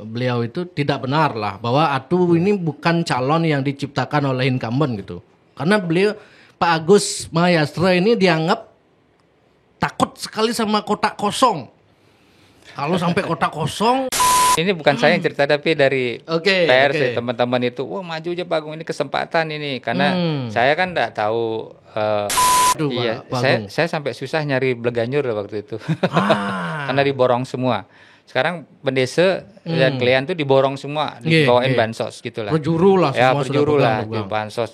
beliau itu tidak benar lah bahwa Atu ini bukan calon yang diciptakan oleh incumbent gitu. Karena beliau Pak Agus Mahayastra ini dianggap takut sekali sama kotak kosong. Kalau sampai kotak kosong, Ini bukan saya yang cerita tapi dari Oke, pers oke. teman-teman itu, wah maju aja Pak Agung ini kesempatan ini karena saya kan nggak tahu. aduh, Iya, Pak Agung. saya sampai susah nyari Bleganjur waktu itu Ah, karena diborong semua. Sekarang pendesa dan klien tuh diborong semua, Iya, dibawain iya. bansos gitulah. berjuru lah Ya semua sudah berjuru lah di pegang-pegang. bansos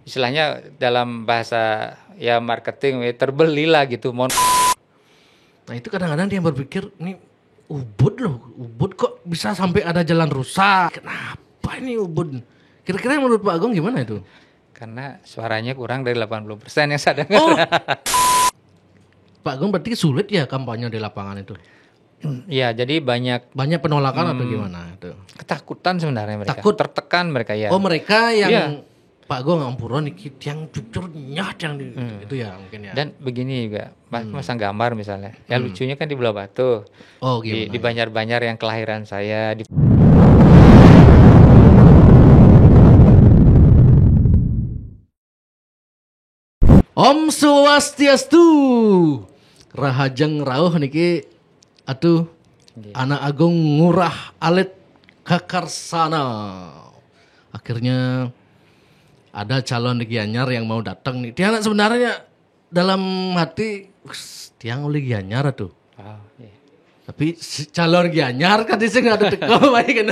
istilahnya dalam bahasa ya marketing terbelilah gitu. Nah itu kadang-kadang dia berpikir, nih Ubud loh, Ubud kok bisa sampai ada jalan rusak? Kenapa ini Ubud? Kira-kira menurut Pak Agung gimana itu? Karena suaranya kurang dari 80% yang saya dengar. Oh, Pak Agung berarti sulit ya kampanye di lapangan itu? Iya, jadi banyak Banyak penolakan atau gimana itu? ketakutan sebenarnya mereka. Takut? Tertekan mereka ya. Oh mereka yang Iya. Pak Agung ngampuran yang jujur nyah yang itu ya mungkin ya. Dan begini juga, masang gambar misalnya. Ya lucunya kan di Belah Batu. Oh Di gimana? Banjar-Banjar yang kelahiran saya di Om Swastiastu. Rahajeng rauh niki atuh anak agung ngurah alit kakarsana. Akhirnya ada calon di Gianyar yang mau datang nih. Dia anak sebenarnya dalam hati tiang oleh Gianyar tuh. Oh, iya. Tapi si calon Gianyar kan dia nggak ada teko baik kan.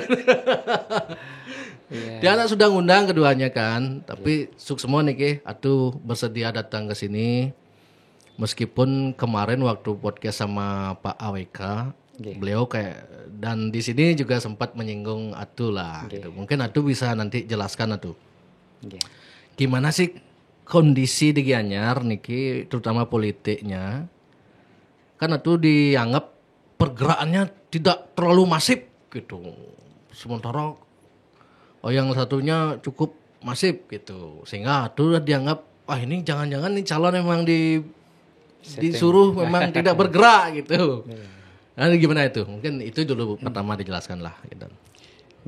Iya. Dia anak sudah ngundang keduanya kan, tapi suk semua nih ke, atuh bersedia datang ke sini. Meskipun kemarin waktu podcast sama Pak AWK, beliau kayak dan di sini juga sempat menyinggung Atu lah gitu. Mungkin Atu bisa nanti jelaskan Atu. Iya. Gimana sih kondisi di Gianyar niki terutama politiknya? Kan Atu dianggap pergerakannya tidak terlalu masif gitu. Sementara yang satunya cukup masif gitu. Sehingga Atu dianggap wah ini jangan-jangan nih calon memang disuruh memang tidak bergerak gitu. Nah, gimana itu? Mungkin itu dulu pertama dijelaskan lah gitu.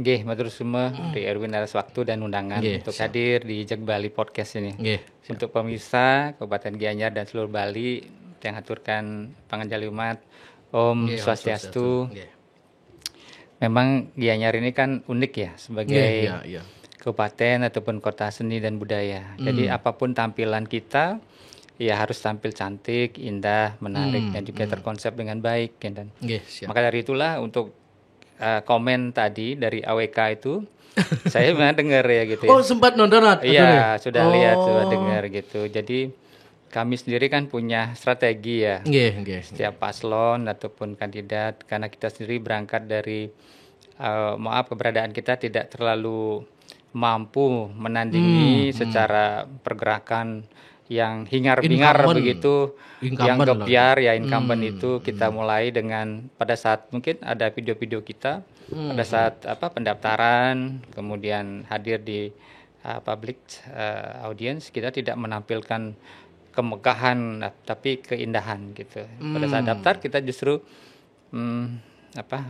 Nggih, matur semua di Erwin atas waktu dan undangan Nggih, untuk hadir di Jeg Bali Podcast ini. Nggih. Untuk pemirsa Kabupaten Gianyar dan seluruh Bali yang haturkan panganjali umat Om Nggih, Swastiastu. Nggih. Memang Gianyar ini kan unik ya sebagai Nggih, iya. kabupaten ataupun kota seni dan budaya. Jadi apapun tampilan kita ya harus tampil cantik, indah, menarik dan juga terkonsep dengan baik ya, dan Nggih, siap. maka dari itulah untuk komen tadi dari AWK itu saya memang dengar ya gitu ya. Oh, sempat nonton Atu nih? Iya, sudah lihat, sudah dengar gitu. Jadi kami sendiri kan punya strategi ya. Nggih. Setiap paslon ataupun kandidat, karena kita sendiri berangkat dari keberadaan kita tidak terlalu mampu menandingi secara pergerakan yang hingar-bingar Incumbent. begitu, yang Incumbent lah. gebyar ya incumbent itu kita mulai dengan pada saat mungkin ada video-video kita pada saat pendaftaran, kemudian hadir di public audience, kita tidak menampilkan kemegahan tapi keindahan gitu. Pada saat daftar kita justru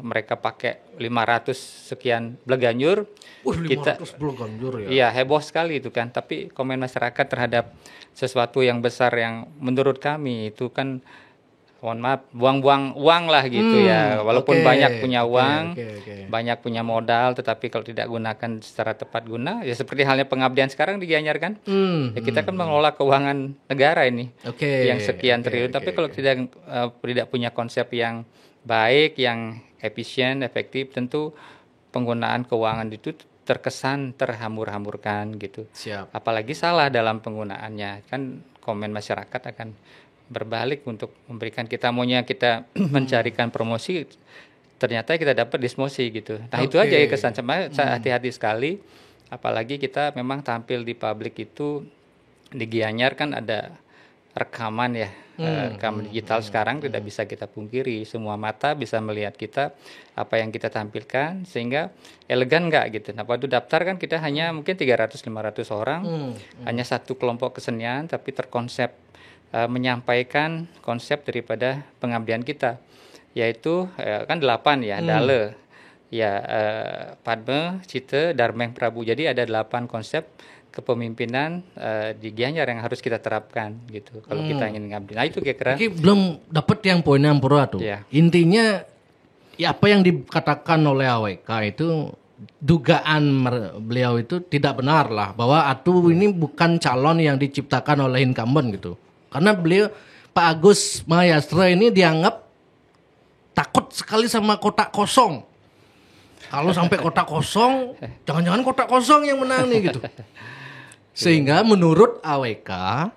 mereka pakai 500 sekian Bleganjur. 500 Bleganjur ya. Iya, heboh sekali itu kan, tapi komen masyarakat terhadap sesuatu yang besar yang menurut kami itu kan mohon maaf buang-buang uang lah gitu ya. Walaupun banyak punya uang, banyak punya modal, tetapi kalau tidak gunakan secara tepat guna ya seperti halnya pengabdian sekarang di Gianyar kan. Ya kita kan mengelola keuangan negara ini yang sekian triliun, tapi kalau tidak punya konsep yang baik, yang efisien, efektif, tentu penggunaan keuangan itu terkesan terhambur-hamburkan gitu. Siap. Apalagi salah dalam penggunaannya, kan komen masyarakat akan berbalik untuk memberikan kita maunya kita mencarikan promosi, ternyata kita dapat dismosi gitu. Nah itu aja ya kesan sama hati-hati sekali. Apalagi kita memang tampil di publik itu di Gianyar kan ada rekaman ya, rekaman digital sekarang tidak bisa kita pungkiri, semua mata bisa melihat kita apa yang kita tampilkan sehingga elegan nggak gitu. Nah waktu daftar kan kita hanya mungkin 300-500 orang, hanya satu kelompok kesenian tapi terkonsep menyampaikan konsep daripada pengabdian kita, yaitu kan 8 ya, Dale Ya, Padme, Cita, Darmeng, Prabu. Jadi ada 8 konsep kepemimpinan di Gianyar yang harus kita terapkan gitu. Kalau kita ingin ngabdi. Nah itu kira-kira. Iki belum dapat yang poinnya Ampura tuh. Iya. Intinya ya apa yang dikatakan oleh AWK itu dugaan beliau itu tidak benar lah, bahwa Atu ini bukan calon yang diciptakan oleh incumbent gitu. Karena beliau Pak Agus Mahayastra ini dianggap takut sekali sama kotak kosong. Kalau sampai kotak kosong, jangan-jangan kotak kosong yang menang nih gitu. Sehingga menurut AWK,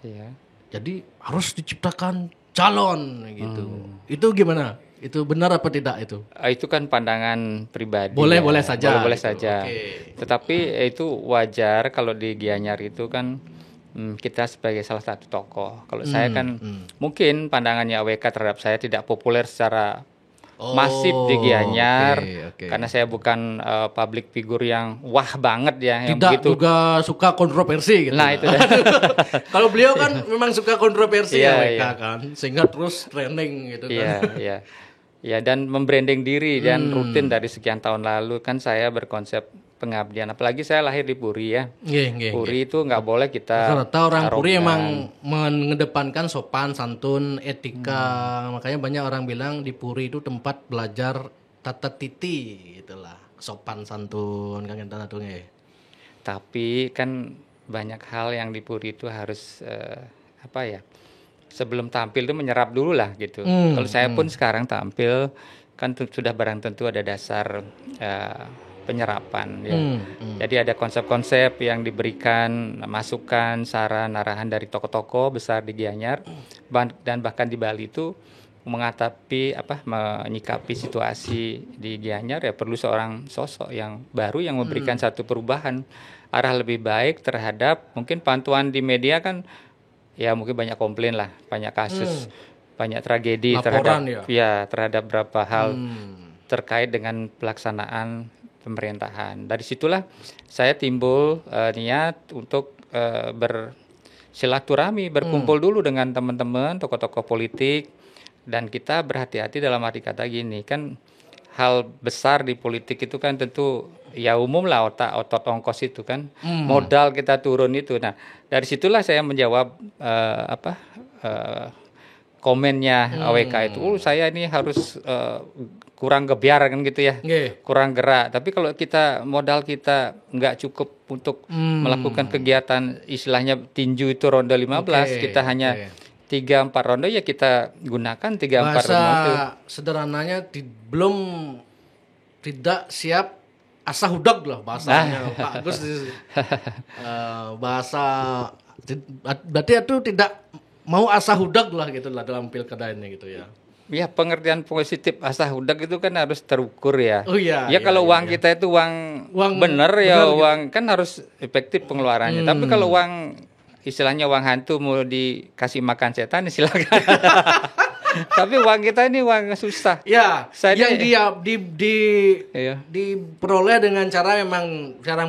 Iya. jadi harus diciptakan calon gitu. Itu gimana? Itu benar apa tidak itu? Itu kan pandangan pribadi. Boleh saja. Boleh gitu. saja. Oke. Tetapi itu wajar kalau di Gianyar itu kan kita sebagai salah satu tokoh. Kalau saya kan mungkin pandangannya AWK terhadap saya tidak populer secara masif di Gianyar, oke. karena saya bukan public figure yang wah banget ya, yang Tidak begitu. juga suka kontroversi gitu. Nah itu Kalau beliau kan memang suka kontroversi Iya, AWK iya. kan, sehingga terus trending gitu kan. Iya, iya. Ya, dan membranding diri dan rutin dari sekian tahun lalu kan saya berkonsep pengabdian. Apalagi saya lahir di Puri ya. Nggih. Puri itu nggak boleh kita Rata-rata orang Puri arogan. emang mengedepankan sopan, santun, etika. Makanya banyak orang bilang di Puri itu tempat belajar tata titi gitulah. Sopan, santun, kangen tanah tuh nggih. Tapi kan banyak hal yang di Puri itu harus apa ya? Sebelum tampil itu menyerap dulu lah gitu. Kalau saya pun sekarang tampil kan sudah barang tentu ada dasar penyerapan ya. Jadi ada konsep-konsep yang diberikan, masukan, saran, arahan dari tokoh-tokoh besar di Gianyar dan bahkan di Bali itu menyikapi situasi di Gianyar ya perlu seorang sosok yang baru yang memberikan satu perubahan arah lebih baik terhadap mungkin pantauan di media kan ya mungkin banyak komplain lah, banyak kasus, banyak tragedi Laporan terhadap berapa hal terkait dengan pelaksanaan pemerintahan. Dari situlah saya timbul niat untuk bersilaturahmi, berkumpul dulu dengan teman-teman, tokoh-tokoh politik, dan kita berhati-hati dalam arti kata gini, kan hal besar di politik itu kan tentu ya umum lah otot ongkos itu kan modal kita turun itu. Nah dari situlah saya menjawab komennya AWK itu, saya ini harus kurang gebiar kan gitu ya, kurang gerak. Tapi kalau modal kita nggak cukup untuk melakukan kegiatan istilahnya tinju itu ronde 15, kita hanya 3-4 ronde ya kita gunakan 3-4 ronde. Bahasa sederhananya tidak siap asah hudag lah bahasanya Pak Agus. Bahasa berarti itu tidak mau asah hudag lah gitu lah dalam pilkada ini gitu ya. Ya pengertian positif asah hudag itu kan harus terukur ya. Oh iya. Ya kalau uang kita itu uang bener ya gitu. uang kan harus efektif pengeluarannya. Tapi kalau uang istilahnya uang hantu mau dikasih makan setan silakan. Tapi uang kita ini uang susah. Ya, yang iya. diperoleh dengan cara yang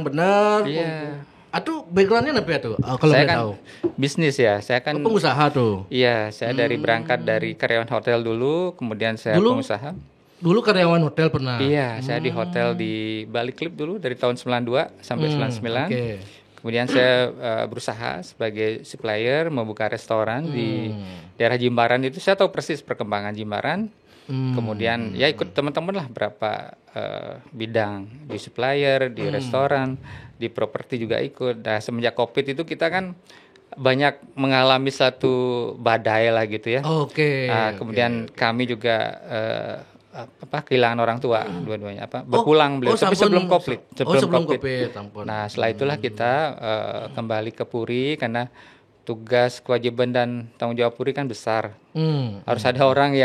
benar. Iya. Atau backgroundnya apa ya tuh? Kalau Saya boleh kan tahu. bisnis ya. Saya kan Pengusaha tuh. Iya, saya berangkat dari karyawan hotel dulu, kemudian saya pengusaha. Dulu karyawan hotel pernah. Iya, saya di hotel di Bali Clip dulu dari tahun 92 sampai 99. Okay. Kemudian saya berusaha sebagai supplier membuka restoran di daerah Jimbaran itu. Saya tahu persis perkembangan Jimbaran. Kemudian ya ikut teman-teman lah berapa bidang di supplier, di restoran, di properti juga ikut. Nah semenjak COVID itu kita kan banyak mengalami satu badai lah gitu ya. Oke. Kemudian kami juga kehilangan orang tua dua-duanya berpulang beliau tapi sebelum COVID. Sebelum COVID. Nah setelah itulah kita kembali ke Puri karena tugas kewajiban dan tanggung jawab Puri kan besar. Harus ada orang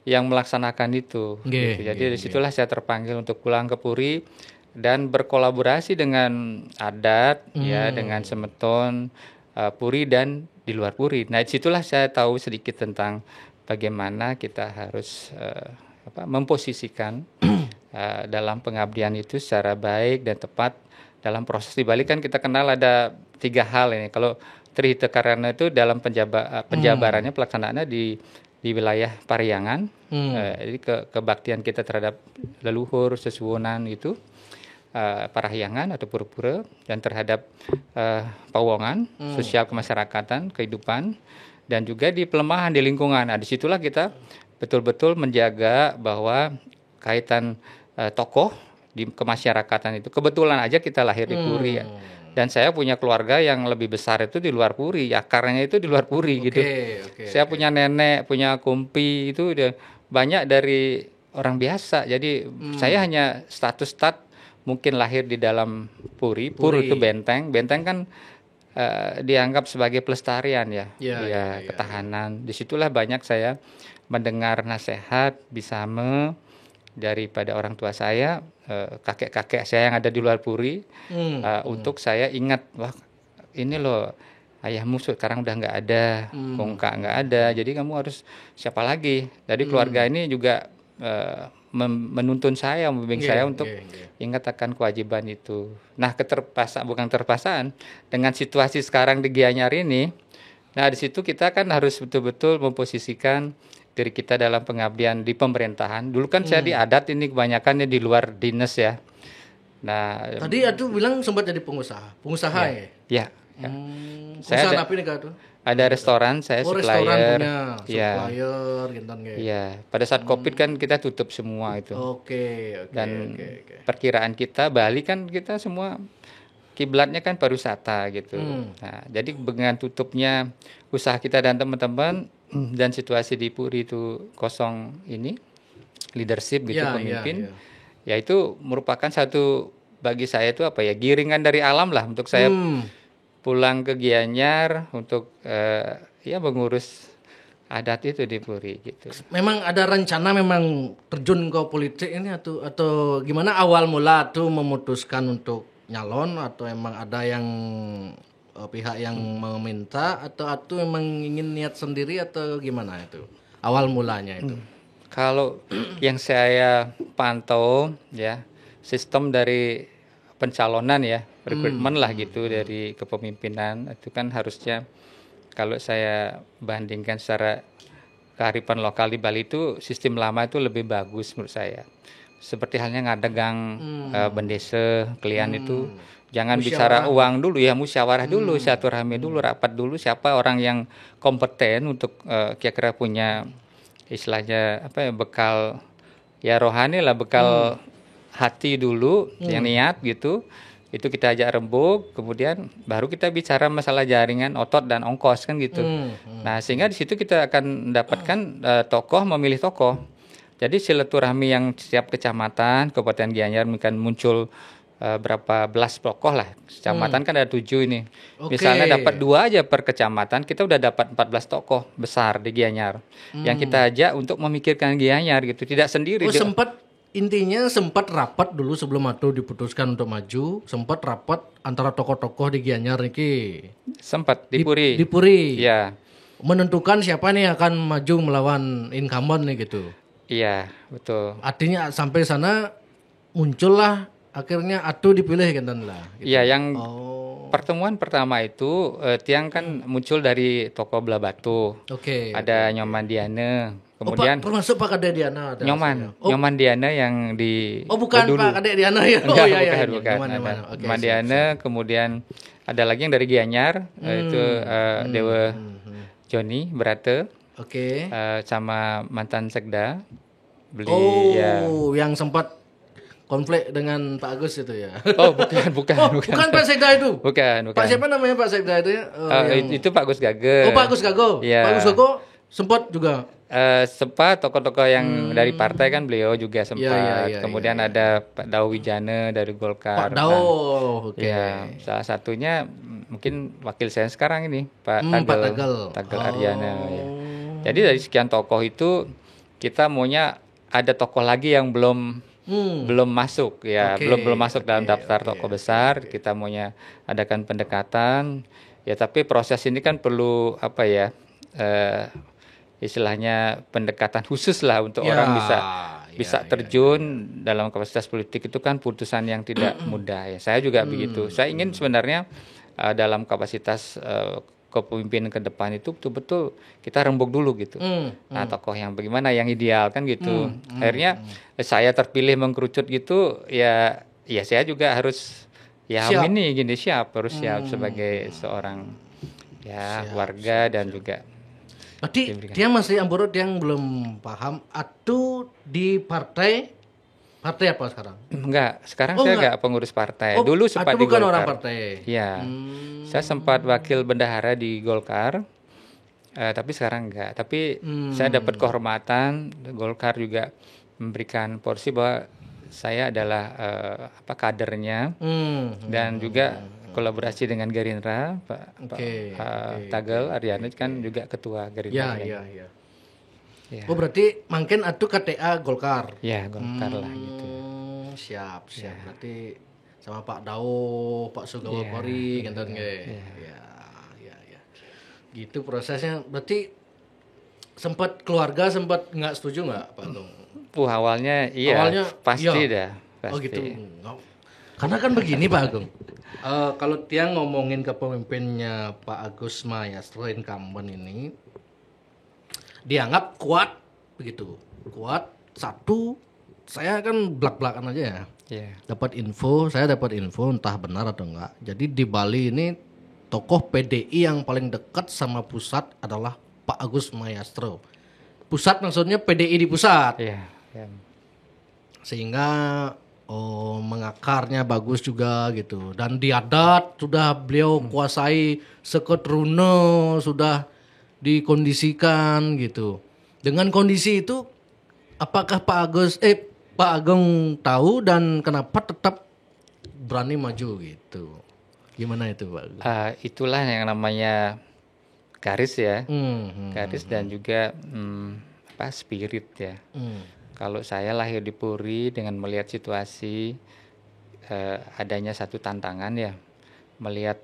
yang melaksanakan itu. Gitu. Jadi dari situlah saya terpanggil untuk pulang ke Puri dan berkolaborasi dengan adat ya dengan Semeton, Puri dan di luar Puri. Nah disitulah saya tahu sedikit tentang bagaimana kita harus memposisikan dalam pengabdian itu secara baik dan tepat. Dalam proses di Bali kan kita kenal ada 3 hal ini. Kalau Trihita Karana itu dalam penjabarannya pelaksanaannya di wilayah Pariangan. Jadi kebaktian kita terhadap leluhur, sesuwunan itu Parahyangan atau Pura-Pura, dan terhadap Pawongan, sosial kemasyarakatan, kehidupan, dan juga di pelemahan di lingkungan. Nah, disitulah kita betul-betul menjaga bahwa kaitan tokoh di kemasyarakatan itu, kebetulan aja kita lahir di Puri ya. Dan saya punya keluarga yang lebih besar itu di luar Puri, akarnya itu di luar Puri gitu. Saya punya nenek, punya kumpi itu udah banyak dari orang biasa. Jadi saya hanya status mungkin lahir di dalam Puri. Puri itu benteng kan dianggap sebagai pelestarian ya, ketahanan. Disitulah banyak saya mendengar nasihat bisame daripada orang tua saya, kakek-kakek saya yang ada di luar Puri, untuk saya ingat, wah ini loh ayahmu sekarang udah nggak ada, kongka nggak ada, jadi kamu harus siapa lagi. Jadi keluarga ini juga menuntun saya, membimbing saya untuk ingat akan kewajiban itu. Nah, bukan terpasaan dengan situasi sekarang di Gianyar ini. Nah, di situ kita kan harus betul-betul memposisikan diri kita dalam pengabdian di pemerintahan. Dulu kan saya di adat ini kebanyakan di luar dinas ya. Nah, tadi aku bilang sempat jadi pengusaha ya? Ya. Saya apa nih Kak? Ada restoran, saya supplier. Restoran punya, supplier gitu kan. Iya, pada saat Covid kan kita tutup semua itu. Dan perkiraan kita Bali kan kita semua kiblatnya kan pariwisata gitu. Nah, jadi dengan tutupnya usaha kita dan teman-teman dan situasi di Puri itu kosong ini, leadership gitu, pemimpin, ya itu merupakan satu bagi saya itu apa ya, giringan dari alam lah untuk saya pulang ke Gianyar untuk mengurus adat itu di Puri gitu. Memang ada rencana memang terjun ke politik ini atau gimana awal mula tuh memutuskan untuk nyalon, atau emang ada yang pihak yang meminta, atau memang ingin niat sendiri, atau gimana itu awal mulanya itu? Kalau yang saya pantau ya, sistem dari pencalonan ya, rekrutmen lah gitu dari kepemimpinan itu kan harusnya, kalau saya bandingkan secara kearifan lokal di Bali itu sistem lama itu lebih bagus menurut saya. Seperti halnya ngadegang bendese kalian itu jangan bicara uang dulu ya, musyawarah dulu, silaturahmi dulu, rapat dulu, siapa orang yang kompeten untuk kira-kira punya istilahnya apa ya, bekal ya rohani lah, bekal hati dulu yang niat gitu. Itu kita ajak rembuk, kemudian baru kita bicara masalah jaringan otot dan ongkos kan gitu. Nah, sehingga di situ kita akan mendapatkan tokoh memilih tokoh. Jadi silaturahmi yang setiap kecamatan, Kabupaten Gianyar kan muncul berapa belas tokoh lah. Kecamatan kan ada 7 ini. Misalnya dapat 2 aja per kecamatan, kita udah dapat 14 tokoh besar di Gianyar. Yang kita ajak untuk memikirkan Gianyar gitu, tidak sendiri. Sempat rapat dulu sebelum itu diputuskan untuk maju, sempat rapat antara tokoh-tokoh di Gianyar niki. Sempat di Puri. Di Puri. Ya. Menentukan siapa nih yang akan maju melawan incumbent nih gitu. Iya, betul. Artinya sampai sana muncullah akhirnya Atu dipilih kan lah. Gitu. Iya, yang pertemuan pertama itu Tiang kan muncul dari tokoh Belah Batu. Ada Nyoman Diana. Kemudian termasuk Pak Kadek Diana ada. Nyoman Diana yang di bukan dulu. Pak Kadek Diana ya. Bukan. Nyoman Diana, kemudian ada lagi yang dari Gianyar, itu Dewa Joni Brate. Sama mantan sekda. Yang sempat konflik dengan Pak Agus itu ya. Bukan Pak Sekda itu. Bukan. Pak siapa namanya Pak Sekda itu ya? Itu Pak Gus Gage. Pak Gus Gage. Ya. Pak Gus Gage sempat juga. Sempat tokoh-tokoh yang dari partai kan beliau juga sempat. Kemudian ada Pak Dao Wijana dari Golkar. Pak Dao. Salah satunya mungkin wakil saya sekarang ini Pak Tagel Aryana. Ya. Jadi dari sekian tokoh itu kita maunya ada tokoh lagi yang belum masuk ya, belum masuk dalam daftar tokoh besar. Kita maunya adakan pendekatan ya, tapi proses ini kan perlu apa ya, istilahnya pendekatan khusus lah untuk orang bisa terjun dalam kapasitas politik. Itu kan putusan yang tidak mudah ya. Saya juga begitu. Saya ingin sebenarnya dalam kapasitas kepemimpinan ke depan itu betul-betul kita rembuk dulu gitu. Nah, tokoh yang bagaimana yang ideal kan gitu. Akhirnya saya terpilih mengkerucut gitu ya saya juga harus Siap. ini gini harus siap sebagai seorang warga dan juga Berarti dia masih Amborot yang belum paham atau di partai apa sekarang? enggak, sekarang Oh, saya enggak. enggak pengurus partai. Oh, Dulu sempat atau di bukan Golkar. orang partai. Iya. Saya sempat wakil bendahara di Golkar. Tapi sekarang enggak. Tapi saya dapat kehormatan, Golkar juga memberikan porsi bahwa saya adalah kadernya dan juga kolaborasi dengan Gerindra, Pak Tagel Aryana kan juga ketua Gerindra. Ya. Ya. Oh berarti mungkin atuh KTA Golkar. Ya, Golkar lah gitu. Siap. Berarti sama Pak Dao, Pak Sugawa Pori gitu kan ya. Gitu prosesnya. Berarti sempat keluarga sempat nggak setuju nggak Pak Agung? Awalnya pasti dah. Pasti. Oh gitu. Karena kan begini Pak Agung. Kalau dia ngomongin ke pemimpinnya Pak Agus Mayastro incumbent ini dianggap kuat begitu. Kuat satu, saya kan belak-belakan aja ya. Saya dapat info entah benar atau enggak. Jadi di Bali ini tokoh PDI yang paling dekat sama pusat adalah Pak Agus Mayastro. Pusat maksudnya PDI di pusat. Sehingga mengakarnya bagus juga gitu. Dan di adat sudah beliau kuasai seketrune, sudah dikondisikan gitu. Dengan kondisi itu apakah Pak Agung tahu dan kenapa tetap berani maju gitu? Gimana itu Pak Agung? Itulah yang namanya garis ya. Garis dan juga spirit ya. Kalau saya lahir di Puri dengan melihat situasi adanya satu tantangan ya, melihat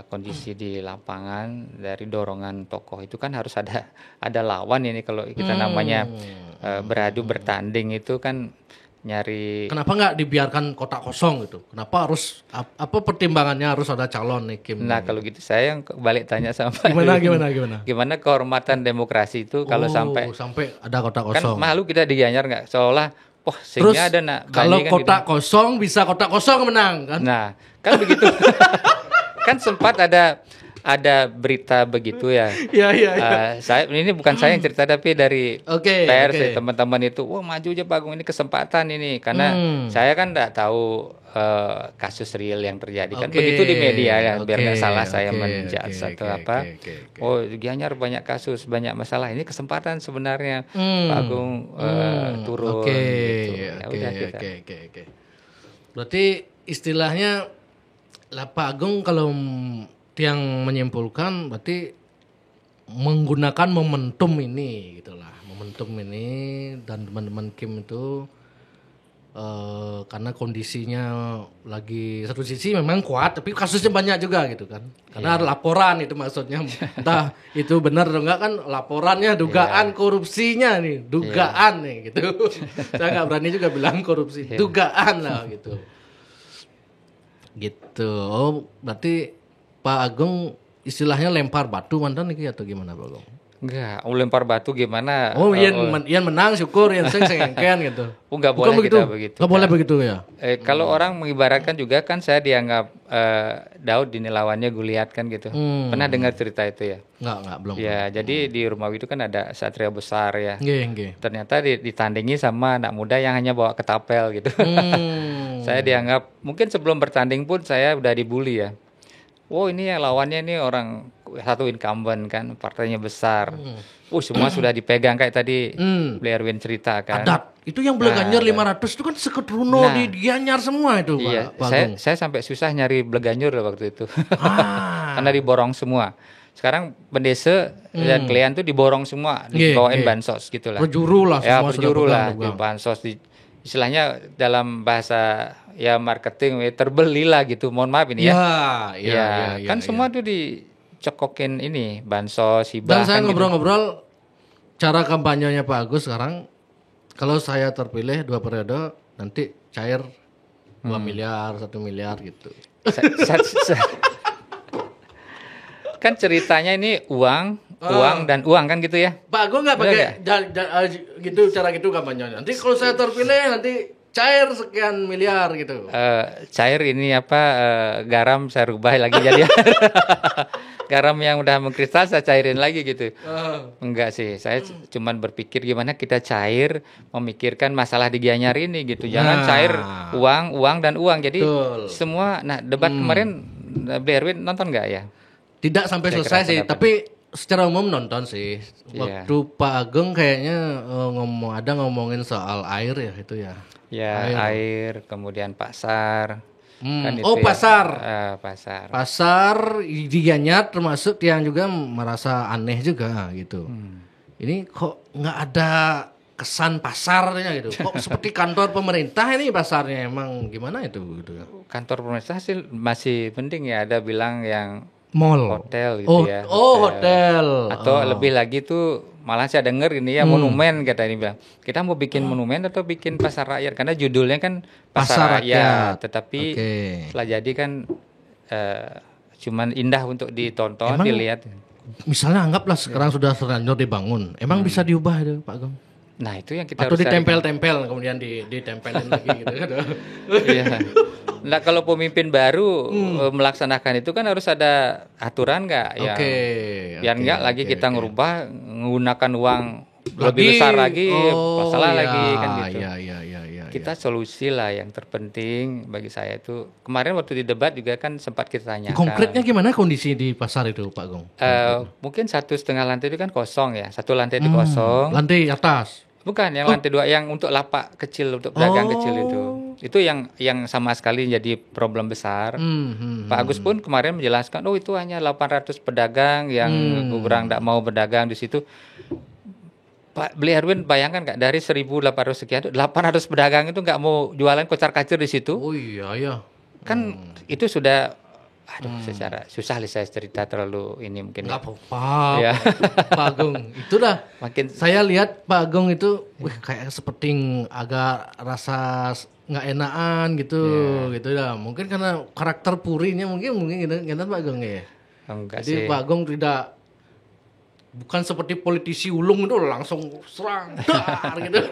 kondisi di lapangan dari dorongan tokoh itu kan harus ada lawan ini kalau kita namanya beradu bertanding itu kan nyari. Kenapa nggak dibiarkan kotak kosong gitu? Kenapa harus apa pertimbangannya harus ada calon nih Kim? Nah kalau gitu saya yang balik tanya sama Pak Gimana? Gimana kehormatan demokrasi itu kalau sampai ada kotak kosong? Kan malu kita di Gianyar nggak seolah terus ada kalau kan kotak gitu. kosong bisa kotak kosong menang kan? Nah kan begitu. Kan sempat ada berita begitu ya. Saya ini bukan saya yang cerita tapi dari pers teman-teman itu, wah maju aja Pak Agung ini kesempatan ini karena saya kan nggak tahu kasus real yang terjadi kan begitu di media ya biar nggak salah saya menjudge atau apa. Oh Gianyar banyak kasus banyak masalah ini kesempatan sebenarnya Pak Agung turun. Gitu. Berarti istilahnya lah Pak Agung kalau yang menyimpulkan berarti menggunakan momentum ini gitulah, momentum ini dan teman-teman Kim itu karena kondisinya lagi satu sisi memang kuat tapi kasusnya banyak juga gitu kan, karena laporan itu maksudnya entah itu benar atau enggak kan laporannya dugaan korupsinya nih dugaan nih gitu. Saya nggak berani juga bilang korupsi dugaan lah gitu. Oh berarti Pak Agung istilahnya lempar batu mantan nih atau gimana Pak Agung? Enggak, lempar batu gimana? Ian menang syukur, Ian sengengken gitu. Enggak boleh kita begitu. Enggak boleh begitu ya. Kalau orang mengibaratkan juga kan saya dianggap Daud di lawannya Goliat kan gitu. Pernah dengar cerita itu ya? Enggak, belum. Ya, jadi di Romawi itu kan ada satria besar ya. Nggih. Ternyata ditandingi sama anak muda yang hanya bawa ketapel gitu. Saya dianggap mungkin sebelum bertanding pun saya udah dibully ya. Wow ini ya lawannya ini orang satu incumbent kan, partainya besar. Semua sudah dipegang kayak tadi Blair Win cerita kan. Adat. Itu yang Bleganyar 500 itu kan seketruno di Gianyar semua itu iya, Pak. Saya sampai susah nyari Bleganyur waktu itu. Karena diborong semua. Sekarang Bendese dan Klean tuh diborong semua, dibawain bansos gitu lah. Perjuru lah semua perjuru lah, di bansos istilahnya dalam bahasa ya marketing terbeli lah gitu. Mohon maaf ini ya. Kan semua tuh dicekokin ini bansos hibah. Dan saya kan ngobrol-ngobrol cara kampanyenya Pak Agus sekarang kalau saya terpilih 2 periode nanti cair 2 miliar 1 miliar gitu. kan ceritanya ini uang dan uang kan gitu ya. Pak Agung nggak pakai gitu cara gitu kampanye. Nanti kalau saya terpilih nanti cair sekian miliar gitu. Cair ini garam saya rubah lagi jadi garam yang udah mengkristal saya cairin lagi gitu. Enggak sih, saya cuman berpikir gimana kita cair memikirkan masalah di Gianyar ini gitu. Jangan cair uang dan uang. Jadi semua. Nah, debat kemarin Bli Erwin nonton nggak ya? Tidak sampai selesai sih, tapi secara umum nonton sih. Waktu Pak Agung kayaknya ngomongin soal air ya itu ya. Ya, air kemudian pasar. Kan Oh, itu pasar. Pasar. Pasar di Gianyar termasuk yang juga merasa aneh juga gitu. Ini kok nggak ada kesan pasarnya gitu. Kok seperti kantor pemerintah ini pasarnya, emang gimana itu gitu. Kantor pemerintah sih masih penting ya, ada bilang yang Mall, hotel gitu ya. Hotel. Atau lebih lagi tuh malah saya dengar ini ya monumen kata ini bilang. Kita mau bikin monumen atau bikin pasar rakyat, karena judulnya kan pasar rakyat. Tetapi setelah jadi kan cuman indah untuk ditonton, dilihat. Misalnya anggaplah sekarang sudah terlanjur dibangun, emang bisa diubah itu Pak Agung? Nah, itu yang kita atau harus ditempel-tempel kemudian ditempelin lagi gitu kan. Iya. Nah, kalau pemimpin baru melaksanakan itu kan harus ada aturan nggak ya? Biar nggak lagi kita ngerubah menggunakan uang lebih besar lagi, masalah lagi kan gitu. Iya. Kita solusi lah yang terpenting bagi saya itu. Kemarin waktu di debat juga kan sempat kita tanyakan. Konkretnya gimana kondisi di pasar itu Pak Agung? Mungkin 1,5 lantai itu kan kosong ya. 1 lantai itu kosong. Lantai atas? Bukan, yang lantai 2 yang untuk lapak kecil, untuk pedagang kecil itu. Itu yang sama sekali jadi problem besar. Pak Agus pun kemarin menjelaskan, itu hanya 800 pedagang yang kurang tidak mau berdagang di situ. Pak Bli Erwin bayangkan nggak, dari 1.800 sekian, 800 pedagang itu nggak mau jualan kocar-kacir di situ. Oh iya. Kan itu sudah, secara susah saya cerita terlalu ini mungkin. Nggak apa-apa, ya. Pak Agung. Itu dah. Makin saya lihat Pak Agung itu, kayak seperti agak rasa nggak enakan gitu, gitu dah. Mungkin karena karakter purinya mungkin gitu Pak Agung ya. Enggak Jadi sih. Pak Agung bukan seperti politisi ulung itu langsung serang, dar gitu.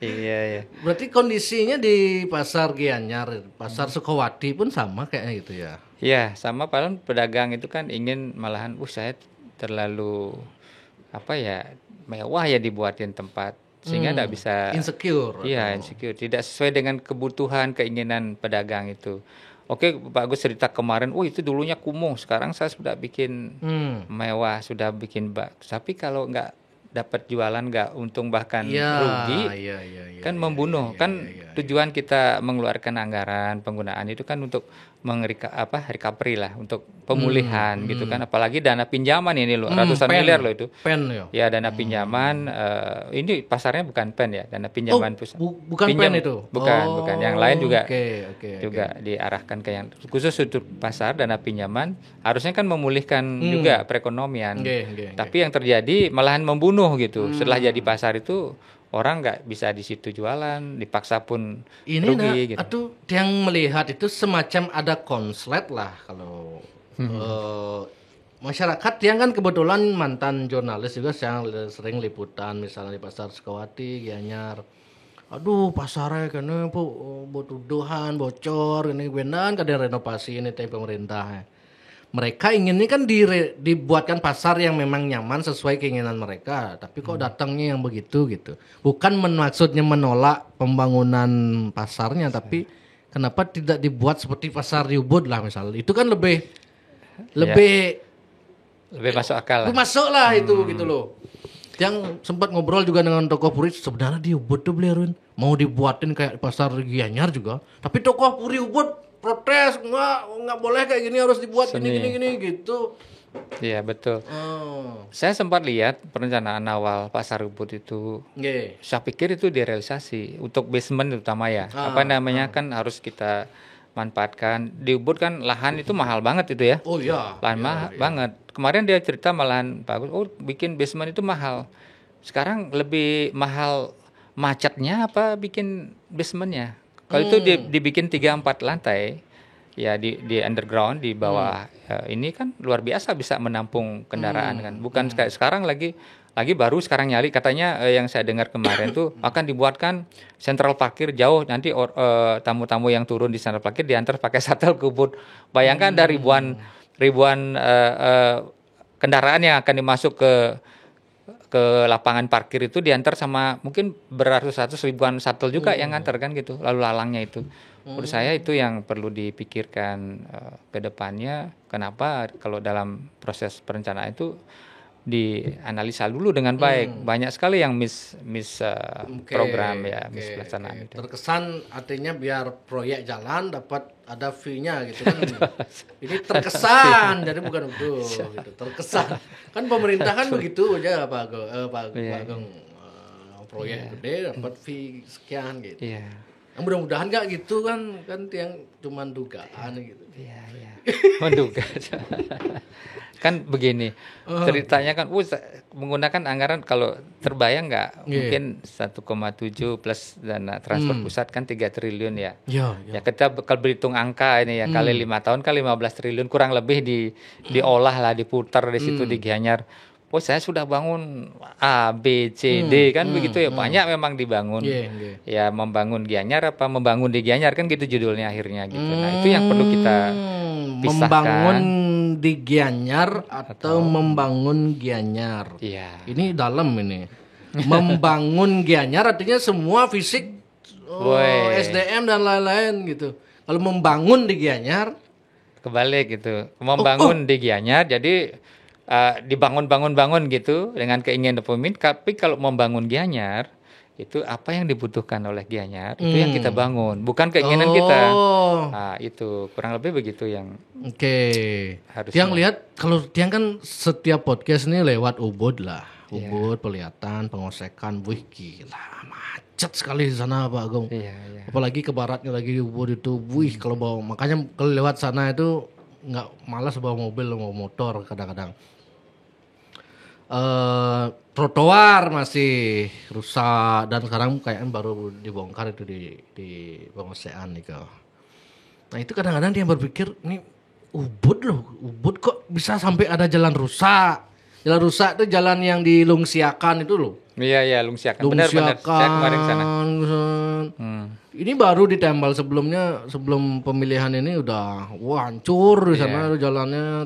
Iya. Berarti kondisinya di pasar Gianyar, pasar Sukawati pun sama kayaknya gitu ya? Iya, sama. Padahal pedagang itu kan ingin malahan, saya terlalu mewah ya dibuatin tempat sehingga tidak bisa insecure. Iya, insecure. Tidak sesuai dengan kebutuhan, keinginan pedagang itu. Oke, Pak Agus cerita kemarin, itu dulunya kumuh, sekarang saya sudah bikin mewah, sudah bikin tapi kalau nggak dapat jualan, nggak untung bahkan rugi, kan membunuh. Tujuan kita mengeluarkan anggaran penggunaan itu kan untuk recovery lah, untuk pemulihan gitu kan. Apalagi dana pinjaman ini loh, ratusan miliar loh itu. Ya, dana pinjaman, ini pasarnya bukan pen ya, dana pinjaman pusat. Bukan pen itu? Bukan. Yang lain juga diarahkan ke yang khusus untuk pasar, dana pinjaman. Harusnya kan memulihkan juga perekonomian. Tapi yang terjadi malahan membunuh gitu. Setelah jadi pasar itu, orang nggak bisa di situ jualan, dipaksa pun rugi gitu. Atau yang melihat itu semacam ada konslet lah kalau masyarakat yang kan kebetulan mantan jurnalis juga sering liputan misalnya di pasar Sukawati, Gianyar. Aduh, pasarnya kena tuduhan bocor ini benar kadang renovasi ini teh pemerintah. Mereka inginnya kan dibuatkan pasar yang memang nyaman sesuai keinginan mereka, tapi kok datangnya yang begitu gitu. Bukan maksudnya menolak pembangunan pasarnya, tapi kenapa tidak dibuat seperti pasar di Ubud lah misalnya. Itu kan lebih masuk akal lah. Masuk lah itu gitu loh. Yang sempat ngobrol juga dengan tokoh Puri, sebenarnya di Ubud tuh Bli Erwin mau dibuatin kayak pasar Gianyar juga, tapi tokoh Puri Ubud protes, nggak boleh kayak gini, harus dibuat gini gitu. Iya, betul. Saya sempat lihat perencanaan awal pasar Ubud itu. Saya pikir itu direalisasi untuk basement terutama ya. Kan harus kita manfaatkan. Di Ubud kan lahan itu mahal banget itu ya. Oh iya. Lahan mahal banget. Kemarin dia cerita malahan bagus. Bikin basement itu mahal. Sekarang lebih mahal macetnya apa bikin basementnya? Kalau itu dibikin 3-4 lantai, ya di underground di bawah ini kan luar biasa bisa menampung kendaraan kan. Bukan kayak sekarang lagi baru sekarang nyali katanya yang saya dengar kemarin tuh akan dibuatkan sentral parkir jauh nanti tamu-tamu yang turun di sentral parkir diantar pakai shuttle ke Ubud. Bayangkan ada ribuan kendaraan yang akan dimasuk ke lapangan parkir itu diantar sama mungkin beratus-ratus ribuan shuttle juga yang ngantar kan gitu lalu lalangnya itu. Menurut saya itu yang perlu dipikirkan ke depannya. Kenapa kalau dalam proses perencanaan itu dianalisa dulu dengan baik. Banyak sekali yang miss program ya, miss pelaksanaan itu. Terkesan artinya biar proyek jalan dapat ada fee-nya gitu kan. Ini terkesan jadi bukan betul gitu. Terkesan. Kan pemerintah kan begitu aja Pak Agung. Proyek gede dapat fee sekian gitu. Iya. Mudah-mudahan enggak gitu kan yang cuman dugaan gitu. Iya. Menduga. Kan begini ceritanya kan menggunakan anggaran kalau terbayang nggak mungkin 1,7 plus dana transfer pusat kan 3 triliun ya. Ya kita kalau berhitung angka ini ya kali 5 tahun kan 15 triliun kurang lebih diolah lah diputar di situ di Gianyar. Saya sudah bangun A, B, C, D kan begitu ya banyak memang dibangun. Ya membangun Gianyar apa membangun di Gianyar kan gitu judulnya akhirnya gitu. Nah itu yang perlu kita pisahkan. Membangun di Gianyar atau membangun Gianyar. Iya. Ini dalam ini. Membangun Gianyar artinya semua fisik, SDM dan lain-lain gitu. Kalau membangun di Gianyar kebalik gitu. Membangun di Gianyar jadi dibangun gitu dengan keinginan pemerintah. Tapi kalau membangun Gianyar itu apa yang dibutuhkan oleh Gianyar itu yang kita bangun, bukan keinginan kita. Nah, itu kurang lebih begitu yang harusnya. Tiang lihat kalau Tiang kan setiap podcast ini lewat Ubud lah. Ubud, Pelihatan, Pengosekan, wih gila macet sekali di sana Pak Agung. Apalagi ke baratnya lagi Ubud itu, wih kalau bawa makanya kalau lewat sana itu nggak malas bawa mobil, bawa motor kadang-kadang. Trotoar masih rusak dan sekarang kayaknya baru dibongkar itu di Pengosekan itu. Nah itu kadang-kadang dia berpikir ini Ubud kok bisa sampai ada jalan rusak. Jalan rusak itu jalan yang di Lungsiakan itu loh. Iya Lungsiakan. Benar. Saya kemarin sana. Ini baru ditempel sebelum pemilihan ini udah hancur di sana jalannya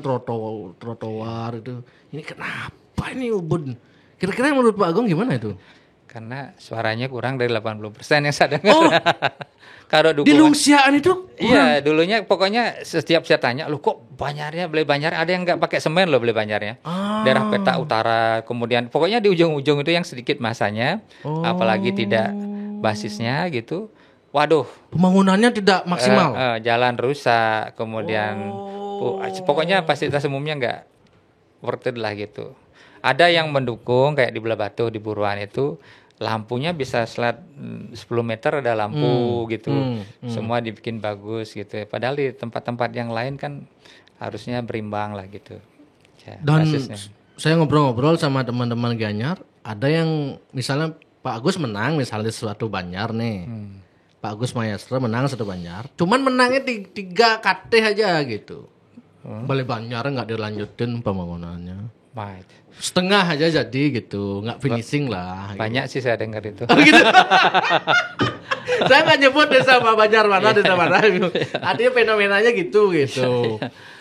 trotoar itu. Ini kenapa ini Ubud? Kira-kira menurut Pak Agung gimana itu? Karena suaranya kurang dari 80% yang saya dengar. Kalau di Lungsiaan itu kurang. Iya, dulunya pokoknya setiap saya tanya, "Loh kok beli Banjar ada yang enggak pakai semen loh beli Banjarnya." Daerah Peta Utara, kemudian pokoknya di ujung-ujung itu yang sedikit masanya, apalagi tidak basisnya gitu. Waduh, pembangunannya tidak maksimal. Jalan rusak, kemudian pokoknya fasilitas umumnya enggak worth it lah gitu. Ada yang mendukung kayak di Belah Batu di Buruan itu lampunya bisa selat 10 meter ada lampu gitu. Semua dibikin bagus gitu. Padahal di tempat-tempat yang lain kan harusnya berimbang lah gitu. Ya, dan basisnya. Saya ngobrol-ngobrol sama teman-teman Gianyar, ada yang misalnya Pak Agus menang misalnya suatu Banjar nih. Pak Agus Mayastra menang satu Banjar. Cuman menangnya 3 KT aja gitu. Balai Banjar nggak dilanjutin pembangunannya. Setengah aja jadi gitu, nggak finishing lah. Banyak sih saya dengar itu. Gitu. Saya nggak nyebut desa Banjar mana desa mana. Artinya fenomenanya gitu.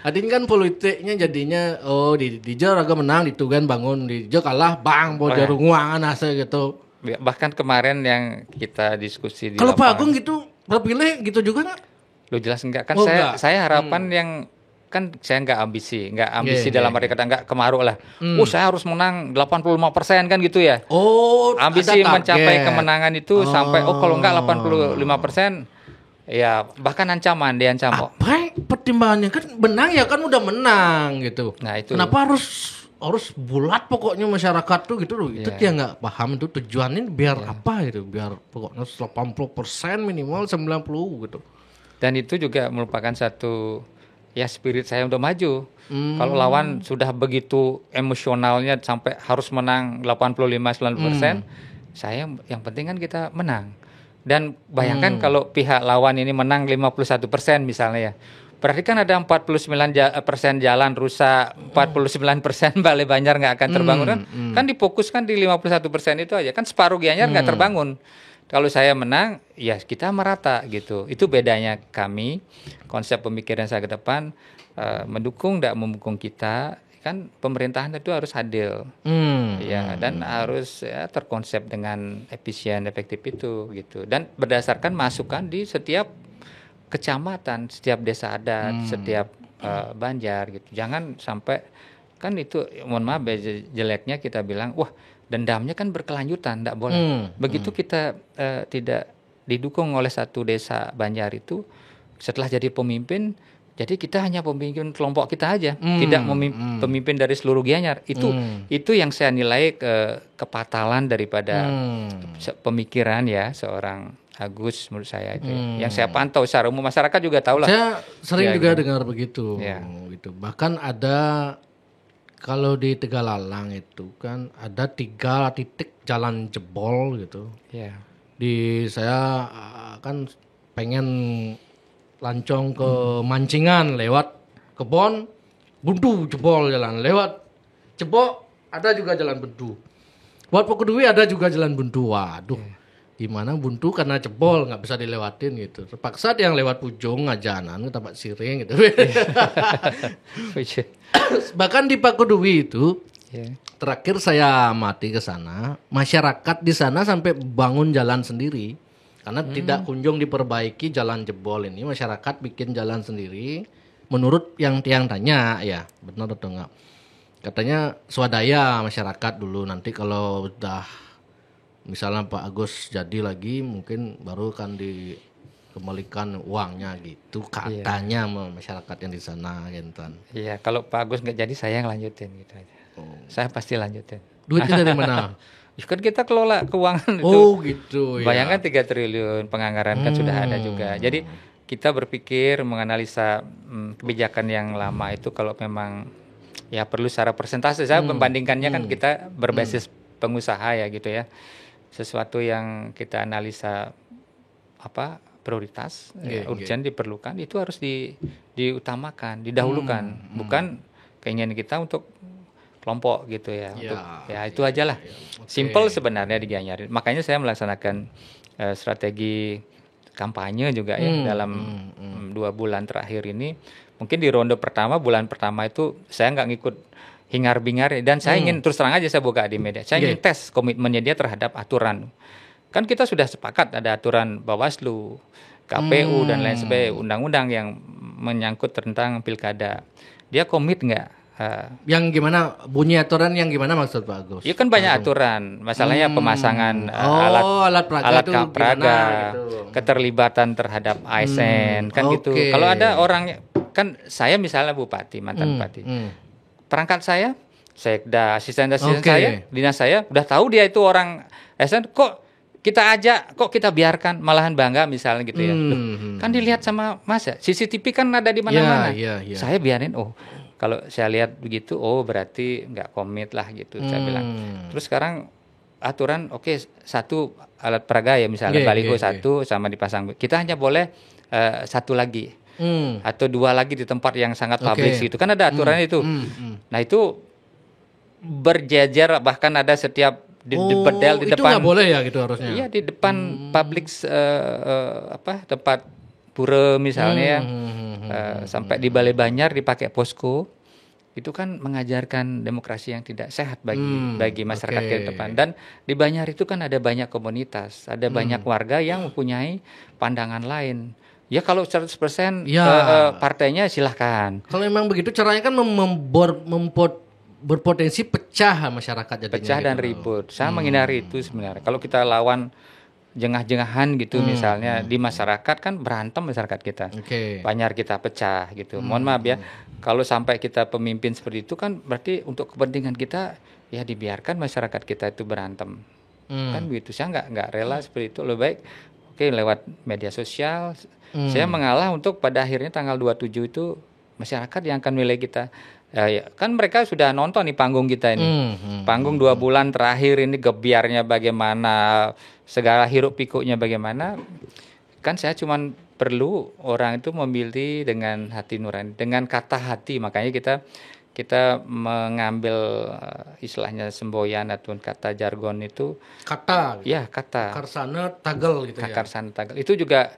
Artinya kan politiknya jadinya di Jo Raga menang, di Tugan bangun, di Jo kalah bang bojar nguangan asa gitu. Bahkan kemarin yang kita diskusi di kalau Pak Agung gitu terpilih gitu juga nggak? Lo jelas enggak kan saya harapan yang kan saya nggak ambisi dalam arti kata nggak kemaruk lah. Saya harus menang 85% kan gitu ya. Ambisi mencapai kemenangan itu sampai kalau nggak 85% ya bahkan ancaman diancam. Apa pertimbangannya kan menang ya kan udah menang gitu. Nah itu. Kenapa harus bulat pokoknya masyarakat tuh gitu loh. Itu dia nggak paham itu tujuannya biar apa gitu. Biar pokoknya 80% minimal 90 gitu. Dan itu juga merupakan satu spirit saya untuk maju. Kalau lawan sudah begitu emosionalnya sampai harus menang 85-90%, saya yang penting kan kita menang. Dan bayangkan kalau pihak lawan ini menang 51% misalnya ya. Berarti kan ada 49% jalan rusak, 49% Balai Banjar nggak akan terbangun kan? Kan difokuskan di 51% itu aja. Kan separuh Gianyar nggak terbangun. Kalau saya menang, ya kita merata gitu. Itu bedanya kami, konsep pemikiran saya ke depan, mendukung nggak mendukung kita, kan pemerintahan itu harus adil, ya, dan harus ya, terkonsep dengan efisien, efektif itu gitu. Dan berdasarkan masukan di setiap kecamatan, setiap desa adat, setiap banjar gitu. Jangan sampai kan itu, mohon maaf jeleknya kita bilang, wah dendamnya kan berkelanjutan, tidak boleh. Begitu kita tidak didukung oleh satu desa banjar itu, setelah jadi pemimpin, jadi kita hanya pemimpin kelompok kita aja, tidak pemimpin dari seluruh Gianyar. Itu yang saya nilai kepatalan daripada pemikiran ya seorang Agus menurut saya itu. Yang saya pantau secara umum masyarakat juga tahu lah. Saya sering Ya, juga gitu. dengar begitu. Ya. Gitu. Bahkan ada kalau di Tegalalang itu kan ada 3 titik jalan jebol gitu. Ya. Di saya kan pengen lancong ke Mancingan lewat Kebon, buntu jebol jalan. Lewat Cebok ada juga jalan buntu. Buat Kedui ada juga jalan buntu. Waduh. Gimana buntu karena jebol nggak bisa dilewatin gitu. Terpaksa yang lewat Pujung Ngajanan ke tempat Siring gitu. Bahkan di Kedui itu terakhir saya amati ke sana, masyarakat di sana sampai bangun jalan sendiri karena tidak kunjung diperbaiki jalan jebol ini. Masyarakat bikin jalan sendiri menurut yang tiang tanya, ya benar atau enggak? Katanya swadaya masyarakat dulu, nanti kalau udah misalnya Pak Agus jadi lagi mungkin baru kan dikembalikan uangnya gitu katanya masyarakat yang di sana Gentan. Iya, kalau Pak Agus nggak jadi saya yang lanjutin gitu aja. Saya pasti lanjutin. Duitnya dari mana? Kan kita kelola keuangan itu. Oh gitu ya. Bayangkan 3 triliun penganggaran kan sudah ada juga. Jadi kita berpikir menganalisa kebijakan yang lama itu kalau memang ya perlu secara persentase. Saya membandingkannya kan kita berbasis pengusaha ya gitu ya. Sesuatu yang kita analisa apa prioritas urgent diperlukan itu harus diutamakan, didahulukan, bukan keinginan kita untuk kelompok gitu ya. Untuk, ya itu aja lah. Simple sebenarnya di Gianyar. Makanya saya melaksanakan strategi kampanye juga ya dalam 2 bulan terakhir ini. Mungkin di ronde pertama, bulan pertama itu saya nggak ngikut hingar-bingar dan saya ingin terus terang aja saya buka di media. Saya ingin tes komitmennya dia terhadap aturan. Kan kita sudah sepakat ada aturan Bawaslu, KPU dan lain sebagainya, undang-undang yang menyangkut tentang pilkada. Dia komit nggak? Yang gimana bunyi aturan yang gimana maksud Pak Agus? Iya kan banyak aturan. Masalahnya pemasangan alat alat itu praga, gitu. Keterlibatan terhadap ASN kan gitu. Kalau ada orang kan saya misalnya bupati, mantan bupati. Perangkat saya, sekda, asisten saya, dinas saya, udah tahu dia itu orang ASN, kok kita ajak, kok kita biarkan, malahan bangga misalnya gitu ya. Kan dilihat sama Mas ya, CCTV kan ada di mana-mana. Saya biarin, kalau saya lihat begitu, berarti nggak komit lah gitu, saya bilang. Terus sekarang aturan, satu alat peraga ya misalnya, baliho satu sama dipasang. Kita hanya boleh satu lagi. Atau 2 lagi di tempat yang sangat publik gitu kan ada aturan itu. Nah itu berjejer bahkan ada setiap di bedel di itu depan. Itu nggak boleh ya gitu harusnya. Iya di depan publik tempat pura misalnya sampai di Balai Banjar dipakai posko. Itu kan mengajarkan demokrasi yang tidak sehat bagi masyarakat ke depan. Dan di Banjar itu kan ada banyak komunitas, ada banyak warga yang mempunyai pandangan lain. Ya kalau 100% partainya silahkan. Kalau memang begitu caranya kan berpotensi pecah masyarakat jadinya. Pecah dan ribut. Saya menghindari itu sebenarnya. Kalau kita lawan jengah-jengahan gitu misalnya di masyarakat kan berantem masyarakat kita. Banyak kita pecah gitu. Mohon maaf ya. Kalau sampai kita pemimpin seperti itu kan berarti untuk kepentingan kita ya dibiarkan masyarakat kita itu berantem. Kan begitu. Saya nggak rela seperti itu. Lebih baik lewat media sosial. Saya mengalah untuk pada akhirnya tanggal 27 itu masyarakat yang akan milih kita. Kan mereka sudah nonton nih panggung kita ini. Panggung 2 bulan terakhir ini gebiarnya bagaimana, segala hiruk pikuknya bagaimana. Kan saya cuman perlu orang itu memilih dengan hati nurani, dengan kata hati. Makanya kita mengambil istilahnya semboyan atau kata jargon itu, Kata gitu. ya kata Karsana Tagel gitu ya. Kakarsan Tagal itu juga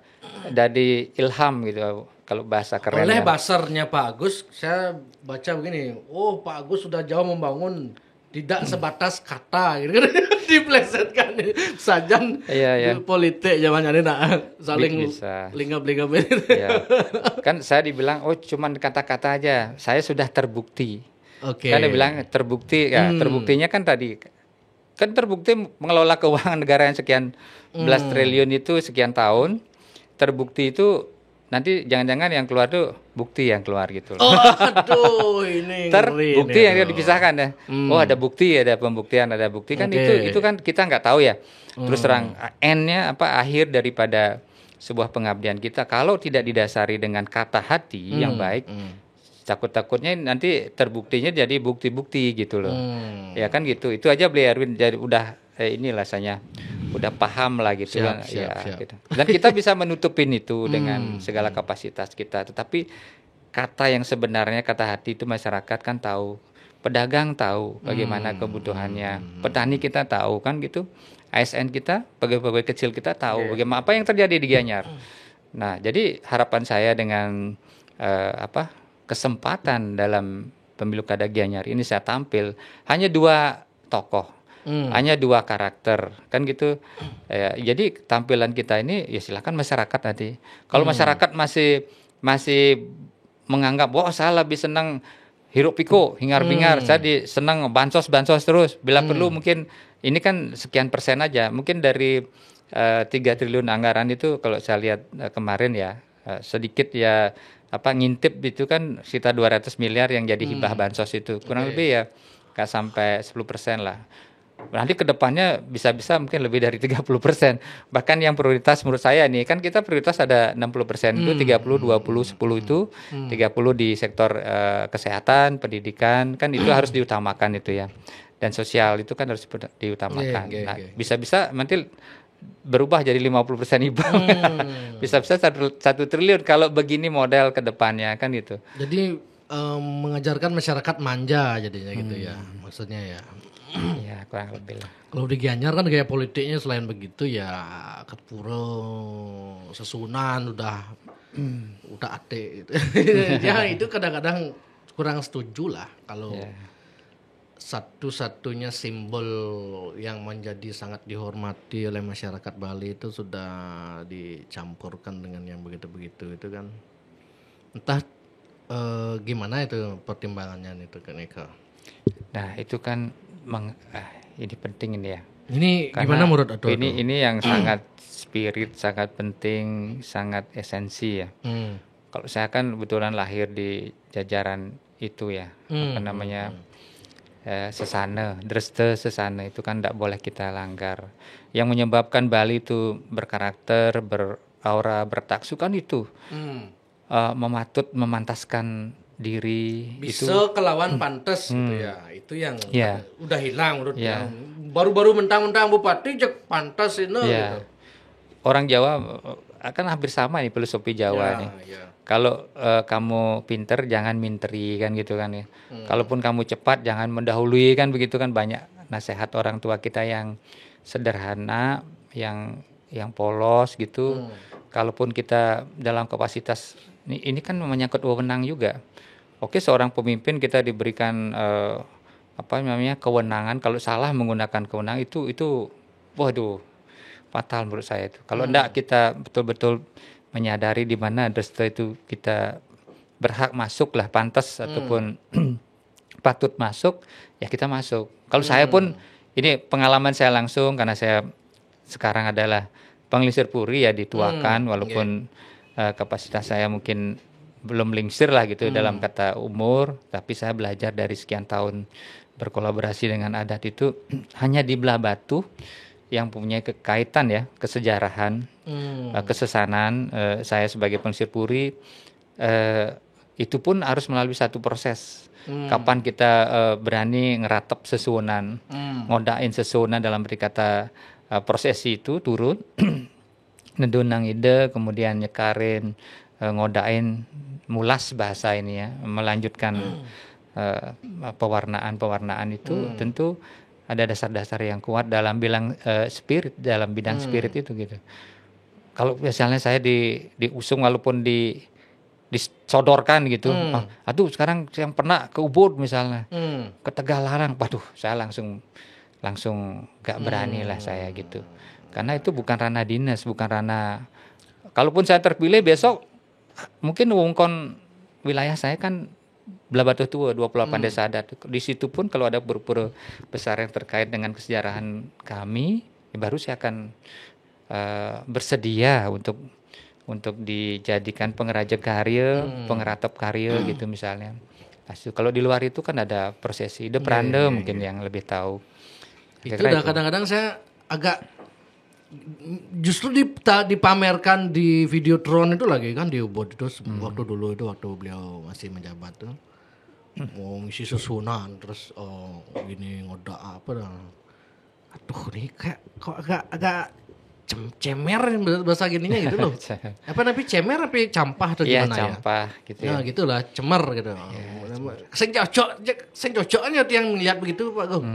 dari ilham gitu kalau bahasa Oleh kerennya. basarnya Pak Agus, saya baca begini, oh Pak Agus sudah jauh membangun, tidak sebatas kata gitu kan. Diplesetkan sajan Iya, iya. di politik zaman ini saling Bisa. lingap-lingap Ya. Kan saya dibilang oh cuman kata-kata aja, saya sudah terbukti. Oke. Kan dia bilang terbukti, ya terbuktinya kan tadi kan terbukti mengelola keuangan negara yang sekian belas triliun itu sekian tahun, terbukti itu nanti jangan-jangan yang keluar tuh bukti yang keluar gitu loh. Oh, aduh, ini ngeri Terbukti ini, yang aduh. dipisahkan ya. Oh ada bukti, ada pembuktian, ada bukti kan Oke. itu kan kita nggak tahu ya. Terus terang N-nya apa akhir daripada sebuah pengabdian kita kalau tidak didasari dengan kata hati yang baik, takut-takutnya nanti terbuktinya jadi bukti-bukti gitu loh. Ya kan gitu. Itu aja beliau Erwin jadi udah ini rasanya udah paham lah gitu kan. Siap. Gitu. Dan kita bisa menutupin itu dengan segala kapasitas kita. Tetapi kata yang sebenarnya kata hati itu masyarakat kan tahu, pedagang tahu bagaimana kebutuhannya, petani kita tahu kan gitu, ASN kita, pegawai-pegawai kecil kita tahu bagaimana apa yang terjadi di Gianyar. Nah, jadi harapan saya dengan kesempatan dalam pemilu kada Gianyar ini saya tampil hanya 2 tokoh. Hanya 2 karakter kan gitu ya, jadi tampilan kita ini ya silakan masyarakat nanti kalau masyarakat masih menganggap wah saya lebih senang hiruk pikuk hingar bingar, saya senang bansos terus bila perlu mungkin ini kan sekian persen aja mungkin dari 3 triliun anggaran itu kalau saya lihat kemarin ya sedikit ya ngintip itu kan sekitar 200 miliar yang jadi hibah bansos itu kurang lebih ya nggak sampai 10% lah. Nanti kedepannya bisa mungkin lebih dari 30%. Bahkan yang prioritas menurut saya nih, kan kita prioritas ada 60% itu 30, 20, 10 itu 30 di sektor kesehatan, pendidikan, kan itu harus diutamakan itu ya. Dan sosial itu kan harus diutamakan. Nah, bisa-bisa nanti berubah jadi 50% hibah. Bisa-bisa 1 triliun kalau begini model kedepannya kan gitu. Jadi mengajarkan masyarakat manja jadinya gitu ya, maksudnya ya. Ya kurang lebih lah. Kalau di Gianyar kan gaya politiknya selain begitu ya Kepuro, Sesunan udah ade gitu. Ya itu kadang-kadang kurang setuju lah kalau satu-satunya simbol yang menjadi sangat dihormati oleh masyarakat Bali itu sudah dicampurkan dengan yang begitu-begitu itu kan. Entah gimana itu pertimbangannya itu kan Eka. Nah itu kan ini penting ini ya. Ini Karena gimana menurut Ado? Ini yang sangat spirit, sangat penting, sangat esensi ya. Kalau saya kan kebetulan lahir di jajaran itu ya, Sesana, Dreste Sesana itu kan tidak boleh kita langgar. Yang menyebabkan Bali itu berkarakter, beraura, bertaksu kan itu memantaskan diri bisa itu kelawan pantes gitu ya, itu yang Ya. udah hilang menurut Ya. baru-baru mentang-mentang bupati cek pantas ini ya. gitu. Orang Jawa akan hampir sama nih filosofi Jawa nih. Ya. Kalau kamu pinter jangan minteri kan gitu kan ya. Kalaupun kamu cepat jangan mendahului kan begitu kan banyak nasihat orang tua kita yang sederhana, yang polos gitu. Kalaupun kita dalam kapasitas ini kan menyangkut wewenang juga. Oke, seorang pemimpin kita diberikan kewenangan. Kalau salah menggunakan kewenangan itu waduh fatal menurut saya itu. Kalau enggak kita betul-betul menyadari di mana Dreste itu kita berhak masuk lah, pantas ataupun patut masuk, ya kita masuk. Kalau saya pun ini pengalaman saya langsung karena saya sekarang adalah Pengelisir Puri ya dituakan walaupun kapasitas saya mungkin belum lingsir lah gitu dalam kata umur, tapi saya belajar dari sekian tahun berkolaborasi dengan adat itu hanya di Belah Batu yang punya kekaitan ya kesejarahan, kesesanan. Saya sebagai Pengelisir Puri itu pun harus melalui satu proses. Kapan kita berani ngeratap sesunan, ngodain sesunan dalam berkata prosesi itu turun. nedunang ide, kemudian nyekarin, ngodain, mulas bahasa ini ya, melanjutkan pewarnaan itu tentu ada dasar-dasar yang kuat dalam spirit, dalam bidang spirit itu gitu. Kalau misalnya saya diusung walaupun disodorkan gitu, aduh sekarang yang pernah ke Ubud misalnya, ke Tegalarang, waduh saya langsung gak berani lah saya gitu. Karena itu bukan ranah dinas, bukan ranah. Kalaupun saya terpilih besok, mungkin wongkon wilayah saya kan Blabatu Tua 28 desa adat. Di situ pun kalau ada pura-pura besar yang terkait dengan kesejarahan kami, ya baru saya akan bersedia untuk dijadikan pengrajin karya, pengeratap karya gitu misalnya. Kalau di luar itu kan ada prosesi Deprande mungkin yang lebih tahu. Itu udah kadang-kadang saya agak justru dipamerkan di Videotron itu lagi kan di Ubud itu waktu dulu itu waktu beliau masih menjabat tuh. Mau ngisi susunan terus gini ngodak apa dah. Aduh nih kayak kok agak cemer bahasa gininya gitu loh. Apa namanya cemer apa campah atau gimana ya? Campah gitu ya. Nah gitulah cemer gitu. Sing cocoknya yang melihat begitu Pak Gung.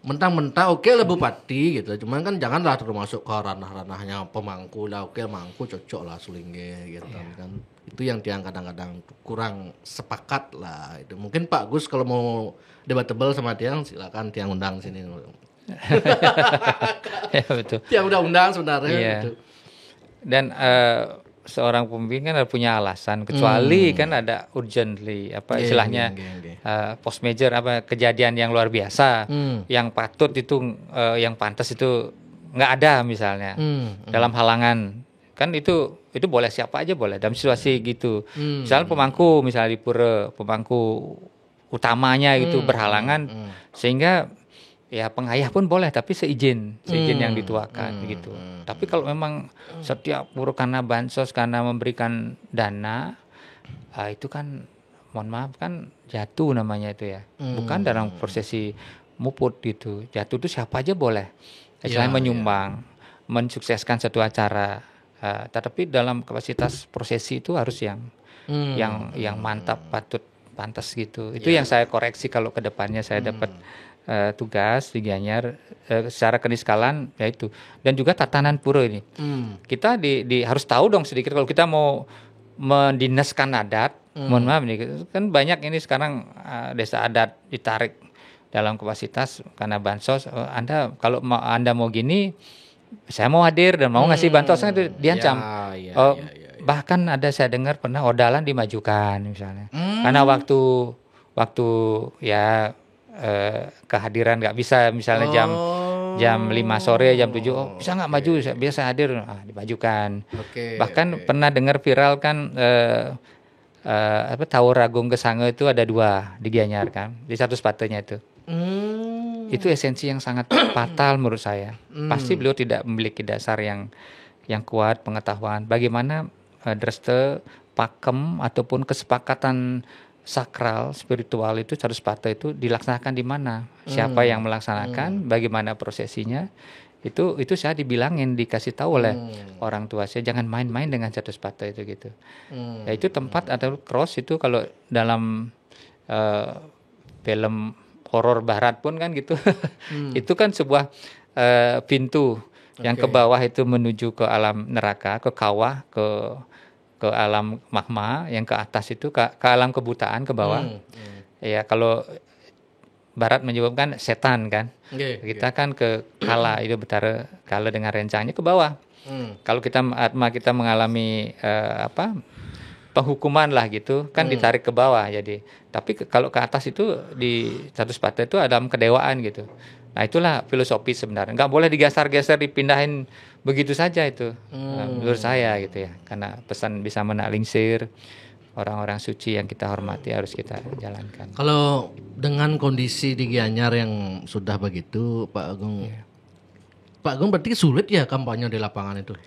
Mentang-mentang oke lah Bupati gitu. Cuman kan janganlah termasuk ke ranah-ranahnya pemangku lah. Oke mangku cocok lah Sulingge gitu kan. Itu yang tiang kadang-kadang kurang sepakat lah. Itu mungkin Pak Gus kalau mau debatable sama tiang silakan tiang undang sini. Ya betul. Tiang udah undang sebenarnya gitu. Dan seorang pemimpin kan punya alasan kecuali kan ada urgently istilahnya post major kejadian yang luar biasa yang patut itu yang pantas itu nggak ada misalnya dalam halangan kan itu boleh siapa aja boleh dalam situasi gitu misalnya pemangku misalnya di pura pemangku utamanya gitu berhalangan sehingga ya pengayah pun boleh tapi seizin yang dituakan gitu. Tapi kalau memang setiap buruh karena bansos karena memberikan dana itu kan mohon maaf kan jatuh namanya itu ya. Bukan dalam prosesi muput gitu. Jatuh itu siapa aja boleh. Selain menyumbang, mensukseskan satu acara. Tetapi dalam kapasitas prosesi itu harus yang mantap patut pantas gitu. Itu yang saya koreksi kalau ke depannya saya dapat tugas di Gianyar secara keniskalan yaitu dan juga tatanan pura ini kita harus tahu dong sedikit kalau kita mau mendinaskan adat mohon maaf nih kan banyak ini sekarang desa adat ditarik dalam kapasitas karena bansos kalau anda mau gini saya mau hadir dan mau ngasih bansos itu diancam bahkan ada saya dengar pernah odalan dimajukan misalnya karena waktu ya kehadiran nggak bisa misalnya jam 5 sore jam 7 bisa nggak maju biasa hadir dimajukan bahkan pernah dengar viral kan Tawur Agung Gesange itu ada 2 di Gianyar kan di satu sepatunya itu esensi yang sangat fatal menurut saya pasti beliau tidak memiliki dasar yang kuat pengetahuan bagaimana dreste pakem ataupun kesepakatan sakral spiritual itu harus patah itu dilaksanakan di mana siapa yang melaksanakan bagaimana prosesinya itu saya dibilangin dikasih tahu oleh orang tua saya jangan main-main dengan satu sepatu itu gitu ya itu tempat atau cross itu kalau dalam film horor barat pun kan gitu itu kan sebuah pintu yang ke bawah itu menuju ke alam neraka ke kawah ke alam magma yang ke atas itu ke alam kebutaan ke bawah. Ya kalau barat menyebutkan setan kan. Kita kan ke kala itu betara kala dengan rencangnya ke bawah. Kalau kita mengalami penghukuman lah gitu kan ditarik ke bawah jadi. Tapi kalau ke atas itu di satu sepatu itu ada kedewaan gitu. Nah itulah filosofi sebenarnya. Nggak boleh digeser-geser dipindahin begitu saja itu menurut saya gitu ya karena pesan bisa menaksir orang-orang suci yang kita hormati harus kita jalankan. Kalau dengan kondisi di Gianyar yang sudah begitu Pak Agung berarti sulit ya kampanye di lapangan itu.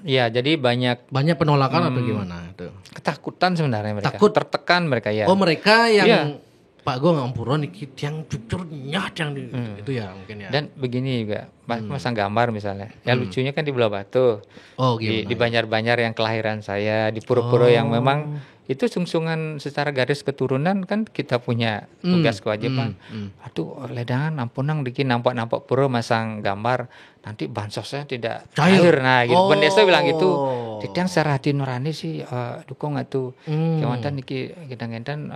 Ya jadi banyak penolakan atau gimana itu? Ketakutan sebenarnya mereka tertekan mereka ya. Mereka yang Pak Agung ngampura niki tiang jujur nyah tiang itu ya mungkin ya. Dan begini juga, masang gambar misalnya. Ya lucunya kan di Belah Batu, Oh di gimana? Banjar-Banjar yang kelahiran saya, di Pura-Pura yang memang itu sungsungan secara garis keturunan kan kita punya tugas kewajiban. Aduh, ledangan ampunang diki nampak-nampak pura masang gambar, nanti bansosnya tidak cair. Nah, gitu. Bendesa bilang gitu. Titiang secara hati nurani sih dukung atuh. Kewantan niki kadang-kadang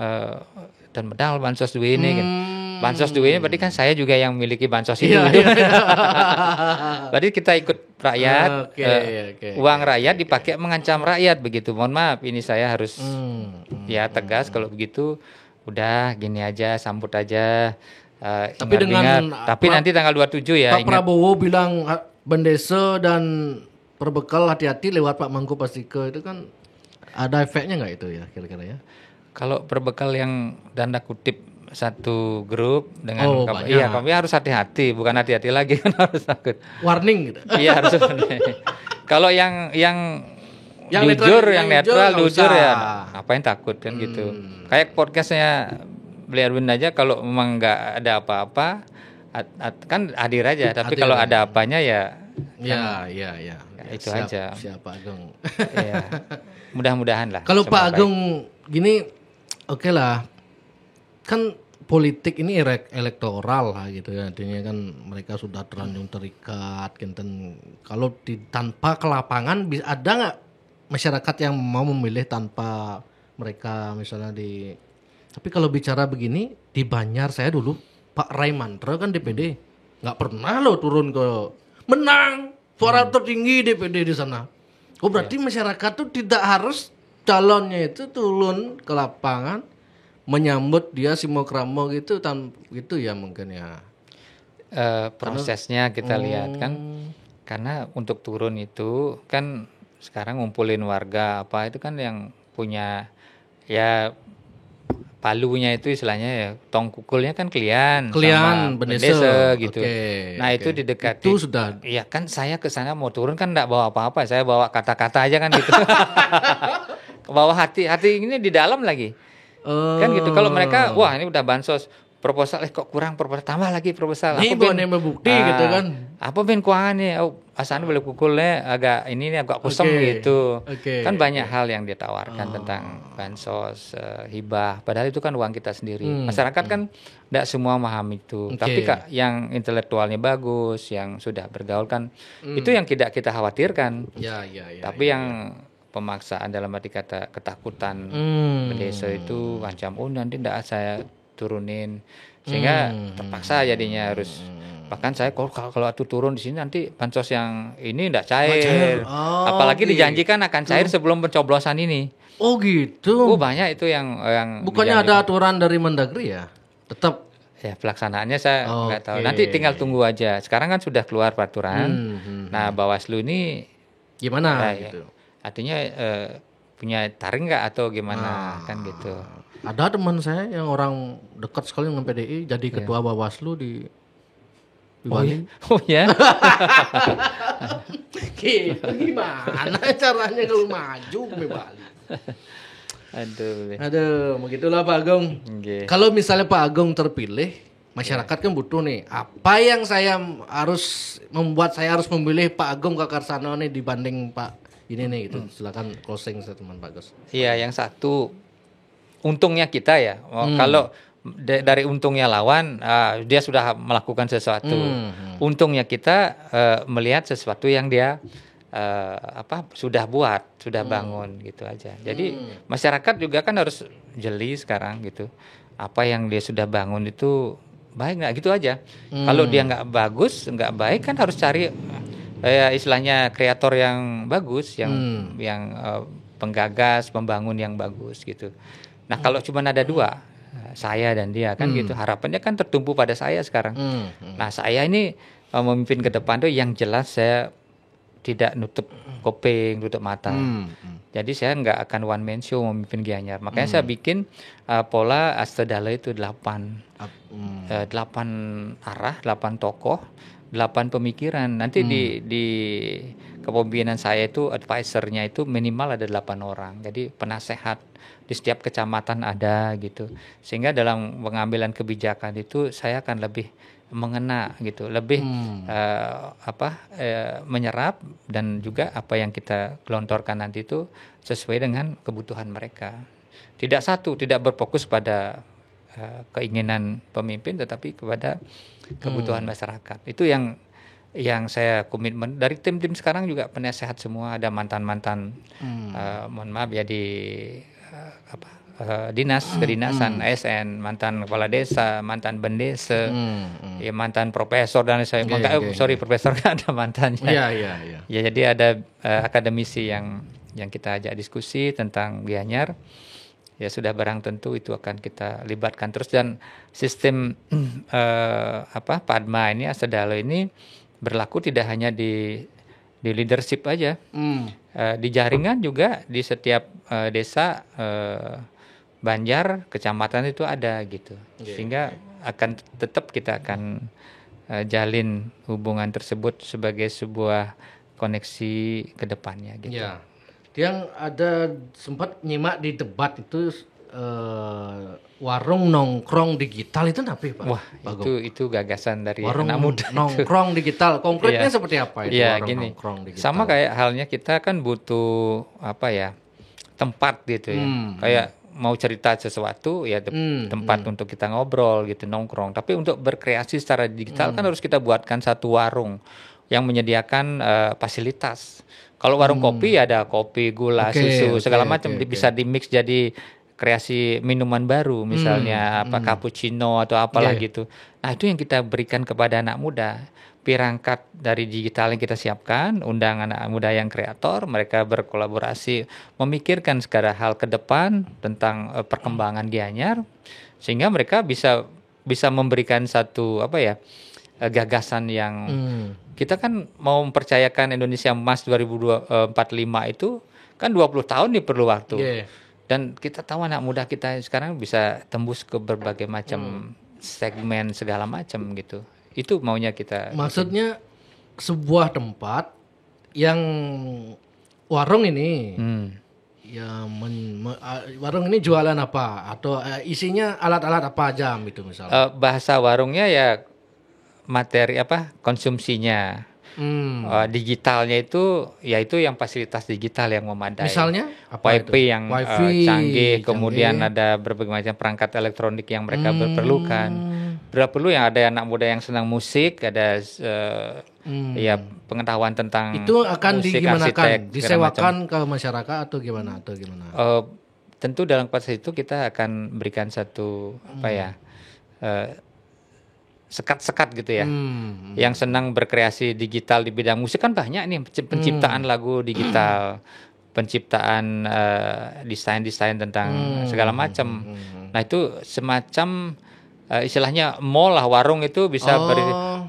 dan medal bansos duwe ini kan. Bansos duwe ini berarti kan saya juga yang memiliki bansos itu. Berarti kita ikut rakyat, uang rakyat dipakai mengancam rakyat begitu. Mohon maaf, ini saya harus ya tegas kalau begitu. Udah gini aja, sambut aja. Tapi dengan tapi nanti tanggal 27 ya. Pak Prabowo bilang Bendesa dan Perbekal hati-hati lewat Pak Mangku Pastike itu kan ada efeknya nggak itu ya kira-kira ya? Kalau Perbekal yang tanda kutip satu grup dengan kami harus hati-hati, bukan hati-hati lagi kan harus takut. Warning gitu. Iya harus. Kalau yang jujur, yang netral, jujur ya ngapain takut kan gitu. Kayak podcastnya Bliarwin aja kalau memang nggak ada apa-apa kan hadir aja, tapi kalau ada apanya ya ya itu siap, aja. Siapa Agung? Ya. Mudah-mudahan lah. Kalau Pak Agung gini oke lah. Kan politik ini elektoral lah gitu ya. Artinya kan mereka sudah terlanjur terikat kinten. Kalau tanpa ke lapangan ada nggak masyarakat yang mau memilih tanpa mereka misalnya tapi kalau bicara begini di Banjar saya dulu Pak Ray Mantra kan DPD nggak pernah loh turun ke menang suara tertinggi DPD di sana. Oh berarti masyarakat tuh tidak harus calonnya itu turun ke lapangan menyambut dia simo-kramo gitu gitu ya mungkin ya. Prosesnya kita lihat kan karena untuk turun itu kan sekarang ngumpulin warga apa itu kan yang punya ya palunya itu istilahnya ya tong kukulnya kan klien sama Bendesa gitu. Nah itu didekati. Itu sudah. Iya kan saya ke sana mau turun kan enggak bawa apa-apa, saya bawa kata-kata aja kan gitu. Bawa hati ini di dalam lagi. Kan gitu. Kalau mereka wah ini udah bansos proposal kok kurang proposal tambah lagi proposal. Ini boleh membukti gitu kan. Apa ben keuangan nih? Oh, asalnya boleh pukulnya agak ini nih agak kosong gitu. Kan banyak hal yang ditawarkan tentang bansos, hibah. Padahal itu kan uang kita sendiri. Masyarakat kan tidak semua memahami itu. Tapi yang intelektualnya bagus, yang sudah bergaul kan itu yang tidak kita khawatirkan. Tapi yang pemaksaan dalam arti kata ketakutan Bendesa itu ancam nanti tidak saya turunin sehingga terpaksa jadinya harus bahkan saya kalau aku turun di sini nanti bansos yang ini tidak cair. Apalagi dijanjikan akan cair sebelum pencoblosan ini. Oh gitu. Banyak itu yang bukannya ada aturan dari Mendagri ya tetap ya pelaksanaannya saya nggak tahu. Nanti tinggal tunggu aja. Sekarang kan sudah keluar peraturan. Nah Bawaslu ini gimana gitu artinya punya taring nggak atau gimana kan gitu. Ada teman saya yang orang dekat sekali dengan PDI jadi ketua Bawaslu di Bali. Oh ya. Gimana caranya kalau maju ke Bali? Aduh, begitulah Pak Agung. Kalau misalnya Pak Agung terpilih, masyarakat kan butuh nih. Apa yang saya harus membuat saya harus memilih Pak Agung Kakarsano nih dibanding Pak ini nih gitu. Silakan closing teman Pak Gus. Iya, yang satu untungnya kita ya. Kalau dari untungnya lawan dia sudah melakukan sesuatu. Untungnya kita melihat sesuatu yang dia sudah buat, sudah bangun gitu aja. Jadi masyarakat juga kan harus jeli sekarang gitu. Apa yang dia sudah bangun itu baik nggak gitu aja. Kalau dia nggak bagus, nggak baik kan harus cari istilahnya kreator yang bagus, yang penggagas, pembangun yang bagus gitu. Nah kalau cuma ada dua, saya dan dia kan gitu, harapannya kan tertumpu pada saya sekarang. Nah saya ini memimpin ke depan tuh yang jelas saya tidak nutup kuping, nutup mata. Jadi saya nggak akan one man show memimpin Gianyar. Makanya saya bikin pola Astadala itu 8 arah, 8 tokoh, 8 pemikiran. Nanti di kepemimpinan saya itu advisernya itu minimal ada 8 orang. Jadi penasehat di setiap kecamatan ada gitu. Sehingga dalam pengambilan kebijakan itu saya akan lebih mengena gitu, lebih menyerap, dan juga apa yang kita gelontorkan nanti itu sesuai dengan kebutuhan mereka. Tidak berfokus pada keinginan pemimpin, tetapi kepada kebutuhan masyarakat. Itu yang saya komitmen dari tim-tim sekarang juga penasehat semua, ada mantan-mantan mohon maaf ya di kedinasan ASN, mantan kepala desa, mantan bendesa, ya mantan profesor dan saya profesor kan ada mantannya. Ya jadi ada akademisi yang kita ajak diskusi tentang Gianyar. Ya sudah barang tentu itu akan kita libatkan terus, dan sistem Padma ini, Asadalo ini berlaku tidak hanya di leadership aja, di jaringan juga di setiap desa, banjar, kecamatan itu ada gitu, sehingga akan tetap kita akan jalin hubungan tersebut sebagai sebuah koneksi ke depannya gitu. Ya. Yang ada sempat nyimak di debat itu warung nongkrong digital itu apa Pak? Wah, itu gagasan dari warung anak muda nongkrong itu. Konkretnya seperti apa itu warung gini, nongkrong digital? sama kayak halnya kita kan butuh tempat gitu ya. Kayak mau cerita sesuatu ya tempat untuk kita ngobrol gitu, nongkrong. Tapi untuk berkreasi secara digital kan harus kita buatkan satu warung yang menyediakan fasilitas. Kalau warung kopi ada kopi, gula, susu, segala macam bisa di-mix jadi kreasi minuman baru, misalnya cappuccino atau apalah gitu. Nah, itu yang kita berikan kepada anak muda. Perangkat dari digital yang kita siapkan, undang anak muda yang kreator, mereka berkolaborasi, memikirkan segala hal ke depan tentang perkembangan Gianyar, sehingga mereka bisa memberikan satu gagasan yang kita kan mau mempercayakan Indonesia Emas 2045 itu kan 20 tahun nih perlu waktu. Dan kita tahu anak muda kita sekarang bisa tembus ke berbagai macam segmen segala macam gitu. Itu maunya kita. Maksudnya sebuah tempat yang warung ini ya warung ini jualan apa atau isinya alat-alat apa aja gitu misalnya. Bahasa warungnya ya materi konsumsinya. Digitalnya itu yang fasilitas digital yang memadai. Misalnya Wifi yang canggih, kemudian ada berbagai macam perangkat elektronik yang mereka perlukan. Perlu yang ada anak muda yang senang musik, ada pengetahuan tentang itu akan musik, digimanakan, disewakan ke masyarakat atau gimana? Tentu dalam proses itu kita akan berikan satu sekat-sekat gitu ya. Yang senang berkreasi digital di bidang musik kan banyak nih, penciptaan lagu digital, penciptaan desain-desain tentang segala macam. Nah, itu semacam istilahnya mall lah, warung itu bisa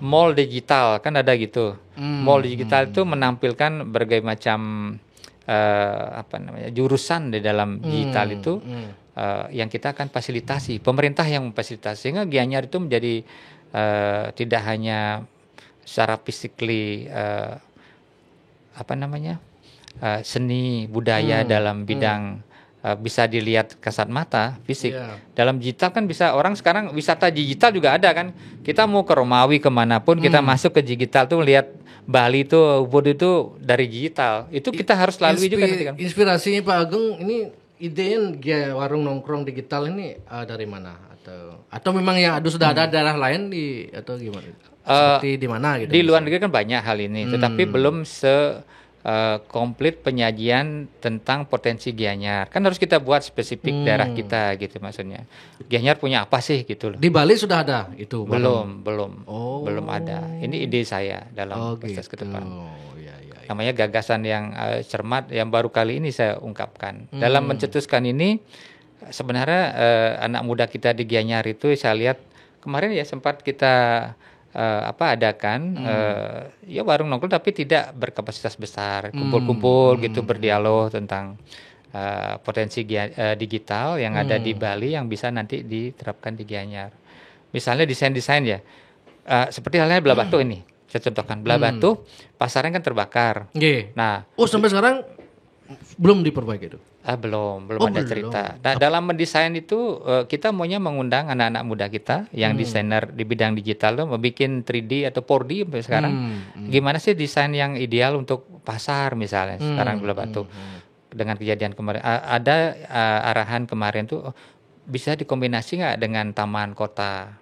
mall digital kan ada gitu. Mall digital itu menampilkan berbagai macam jurusan di dalam digital itu yang kita akan fasilitasi, pemerintah yang memfasilitasi, sehingga Gianyar itu menjadi tidak hanya secara physically seni budaya dalam bidang bisa dilihat kasat mata fisik. Dalam digital kan bisa, orang sekarang wisata digital juga ada kan. Kita mau ke Romawi kemanapun kita masuk ke digital tuh lihat Bali itu, Ubud itu dari digital. Itu kita harus lalui juga kan. Inspirasinya Pak Agung ini idenya warung nongkrong digital ini dari mana? Atau memang yang sudah ada daerah lain atau gimana? Seperti di mana gitu? Di luar negeri kan banyak hal ini, tetapi belum komplit penyajian tentang potensi Gianyar. Kan harus kita buat spesifik daerah kita gitu maksudnya. Gianyar punya apa sih gitu loh. Di Bali sudah ada itu? Belum ada. Ini ide saya dalam proses ke depan. Namanya gagasan yang cermat yang baru kali ini saya ungkapkan. Dalam mencetuskan ini sebenarnya anak muda kita di Gianyar itu saya lihat kemarin ya sempat kita adakan warung nongkrong tapi tidak berkapasitas besar, kumpul-kumpul gitu berdialog tentang potensi digital yang ada di Bali yang bisa nanti diterapkan di Gianyar. Misalnya desain-desain ya, seperti halnya Belah Batu ini. saya contohkan Belah Batu, pasarnya kan terbakar. Nggih. Nah, Oh, sampai sekarang belum diperbaiki itu. belum Oh, ada belum. cerita. Nah, dalam mendesain itu kita maunya mengundang anak-anak muda kita yang desainer di bidang digital tuh mau bikin 3D atau 4D sampai sekarang. Gimana sih desain yang ideal untuk pasar misalnya sekarang Belah Batu. Dengan kejadian kemarin ada arahan kemarin tuh bisa dikombinasi nggak dengan taman kota.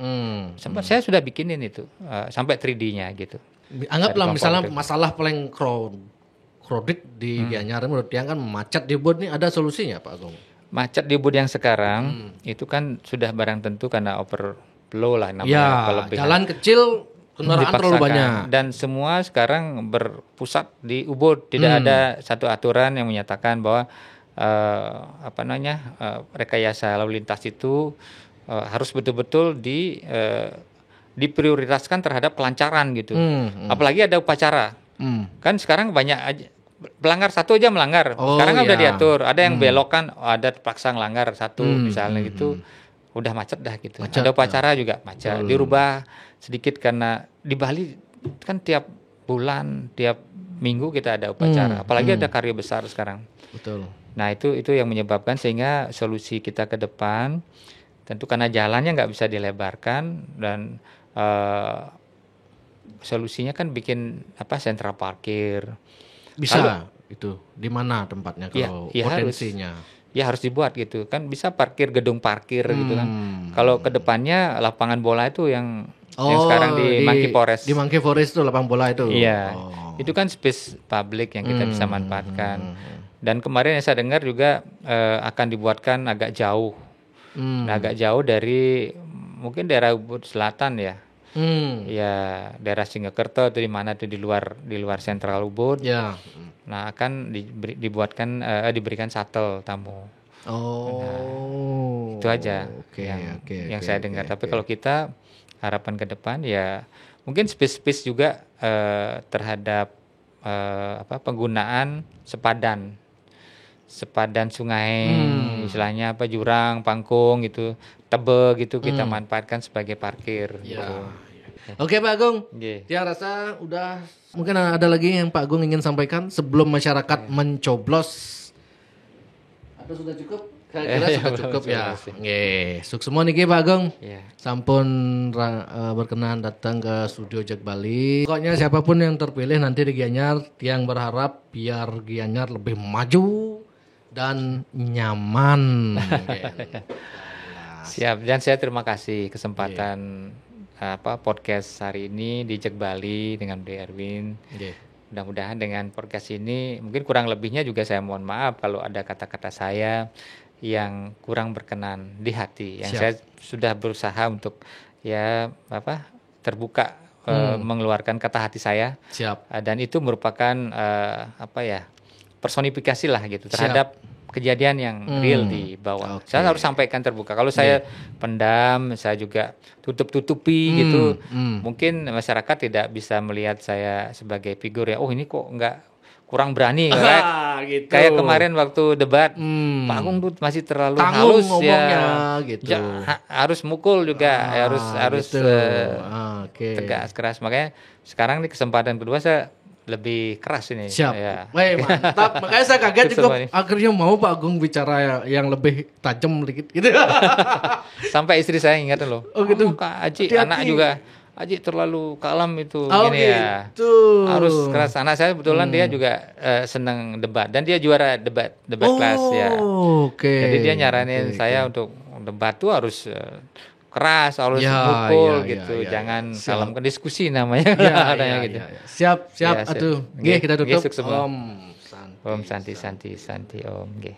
Sempat saya sudah bikinin itu sampai 3D-nya gitu. Anggaplah Dari misalnya komponen. masalah paling crowded di Gianyar menurut dia kan macet di Ubud nih, ada solusinya Pak Agung? Macet di Ubud yang sekarang itu kan sudah barang tentu karena overflow lah namanya Ya, kelebihan. jalan kecil kendaraan terlalu Dipaksakan. banyak. Dan semua sekarang berpusat di Ubud, tidak ada satu aturan yang menyatakan bahwa rekayasa lalu lintas itu harus betul-betul diprioritaskan terhadap kelancaran gitu. Apalagi ada upacara. Kan sekarang banyak aja pelanggar satu aja melanggar. Oh, Sekarang kan udah ya. diatur, ada yang belok kan, ada terpaksa ngelanggar satu misalnya gitu. Udah macet dah gitu. Macet, Ada upacara juga macet. Dirubah sedikit karena di Bali kan tiap bulan, tiap minggu kita ada upacara. Apalagi ada karya besar sekarang. Betul. Nah itu yang menyebabkan sehingga solusi kita ke depan tentu karena jalannya nggak bisa dilebarkan dan solusinya kan bikin sentra parkir. Bisa itu di mana tempatnya kalau ya potensinya? Harus dibuat gitu kan, bisa parkir gedung parkir gitu kan. Kalau ke depannya lapangan bola itu yang sekarang di Monkey Forest. Di Monkey Forest itu lapang bola itu. Iya. Itu kan space publik yang kita bisa manfaatkan. Dan kemarin yang saya dengar juga akan dibuatkan agak jauh. Nah, agak jauh dari mungkin daerah Ubud Selatan ya. Ya, daerah Singgakerto itu di mana tuh di luar sentral Ubud. Ya. Nah, akan diberikan shuttle tamu. Oh. Itu aja Oke, yang saya dengar. Tapi kalau kita harapan ke depan ya mungkin space juga terhadap penggunaan sepadan sungai, istilahnya jurang, pangkung gitu, tebe gitu kita manfaatkan sebagai parkir. Ya. Gitu. Oke Pak Agung, Nggih. saya rasa udah. Mungkin ada lagi yang Pak Agung ingin sampaikan sebelum masyarakat mencoblos. Atau sudah cukup? Kira-kira sudah cukup ya. Nggih, sukses semua nih Pak Agung. Iya. Sampun berkenan datang ke studio Jak Bali. Pokoknya siapapun yang terpilih nanti di Gianyar, yang berharap biar Gianyar lebih maju dan nyaman. Siap. Dan saya terima kasih kesempatan podcast hari ini di Jak Bali dengan Bro Erwin. Mudah-mudahan dengan podcast ini mungkin kurang lebihnya juga saya mohon maaf kalau ada kata-kata saya yang kurang berkenan di hati. Yang saya sudah berusaha untuk terbuka mengeluarkan kata hati saya. Siap. Dan itu merupakan personifikasi lah gitu terhadap kejadian yang real di bawah. Oke. Saya harus sampaikan terbuka. Kalau saya pendam, saya juga tutup-tutupi gitu. Mungkin masyarakat tidak bisa melihat saya sebagai figur ya. Oh ini kok kurang berani. Gitu. Kayak kemarin waktu debat, Pak Agung tuh masih terlalu Tanggung halus ngomongnya, ya. gitu. Harus mukul juga, harus gitu. tegas keras. Makanya sekarang di kesempatan kedua saya lebih keras ini. Siap. Ya. Wih, mantap. Makanya saya kaget Gitu, juga Pak. akhirnya mau Pak Agung bicara yang lebih tajam dikit gitu. Sampai istri saya ingat loh. Oh, gitu. Kak Aji, Hati-hati. anak juga. Aji terlalu kalem itu Oh, gini ya. gitu. Harus keras. Anak saya kebetulan dia juga senang debat dan dia juara debat kelas ya. Oke. Jadi dia nyaranin saya untuk debat tuh harus keras, harus Ya, mukul ya, gitu. ya, ya. Jangan Siap. kalem ke diskusi namanya. Ya, Katanya ya, gitu. ya, ya. Siap. Ya, siap. Atuh. Nggih, Nggih, kita nggih, tutup. sukses semua. Om Om santi Om. Nggih.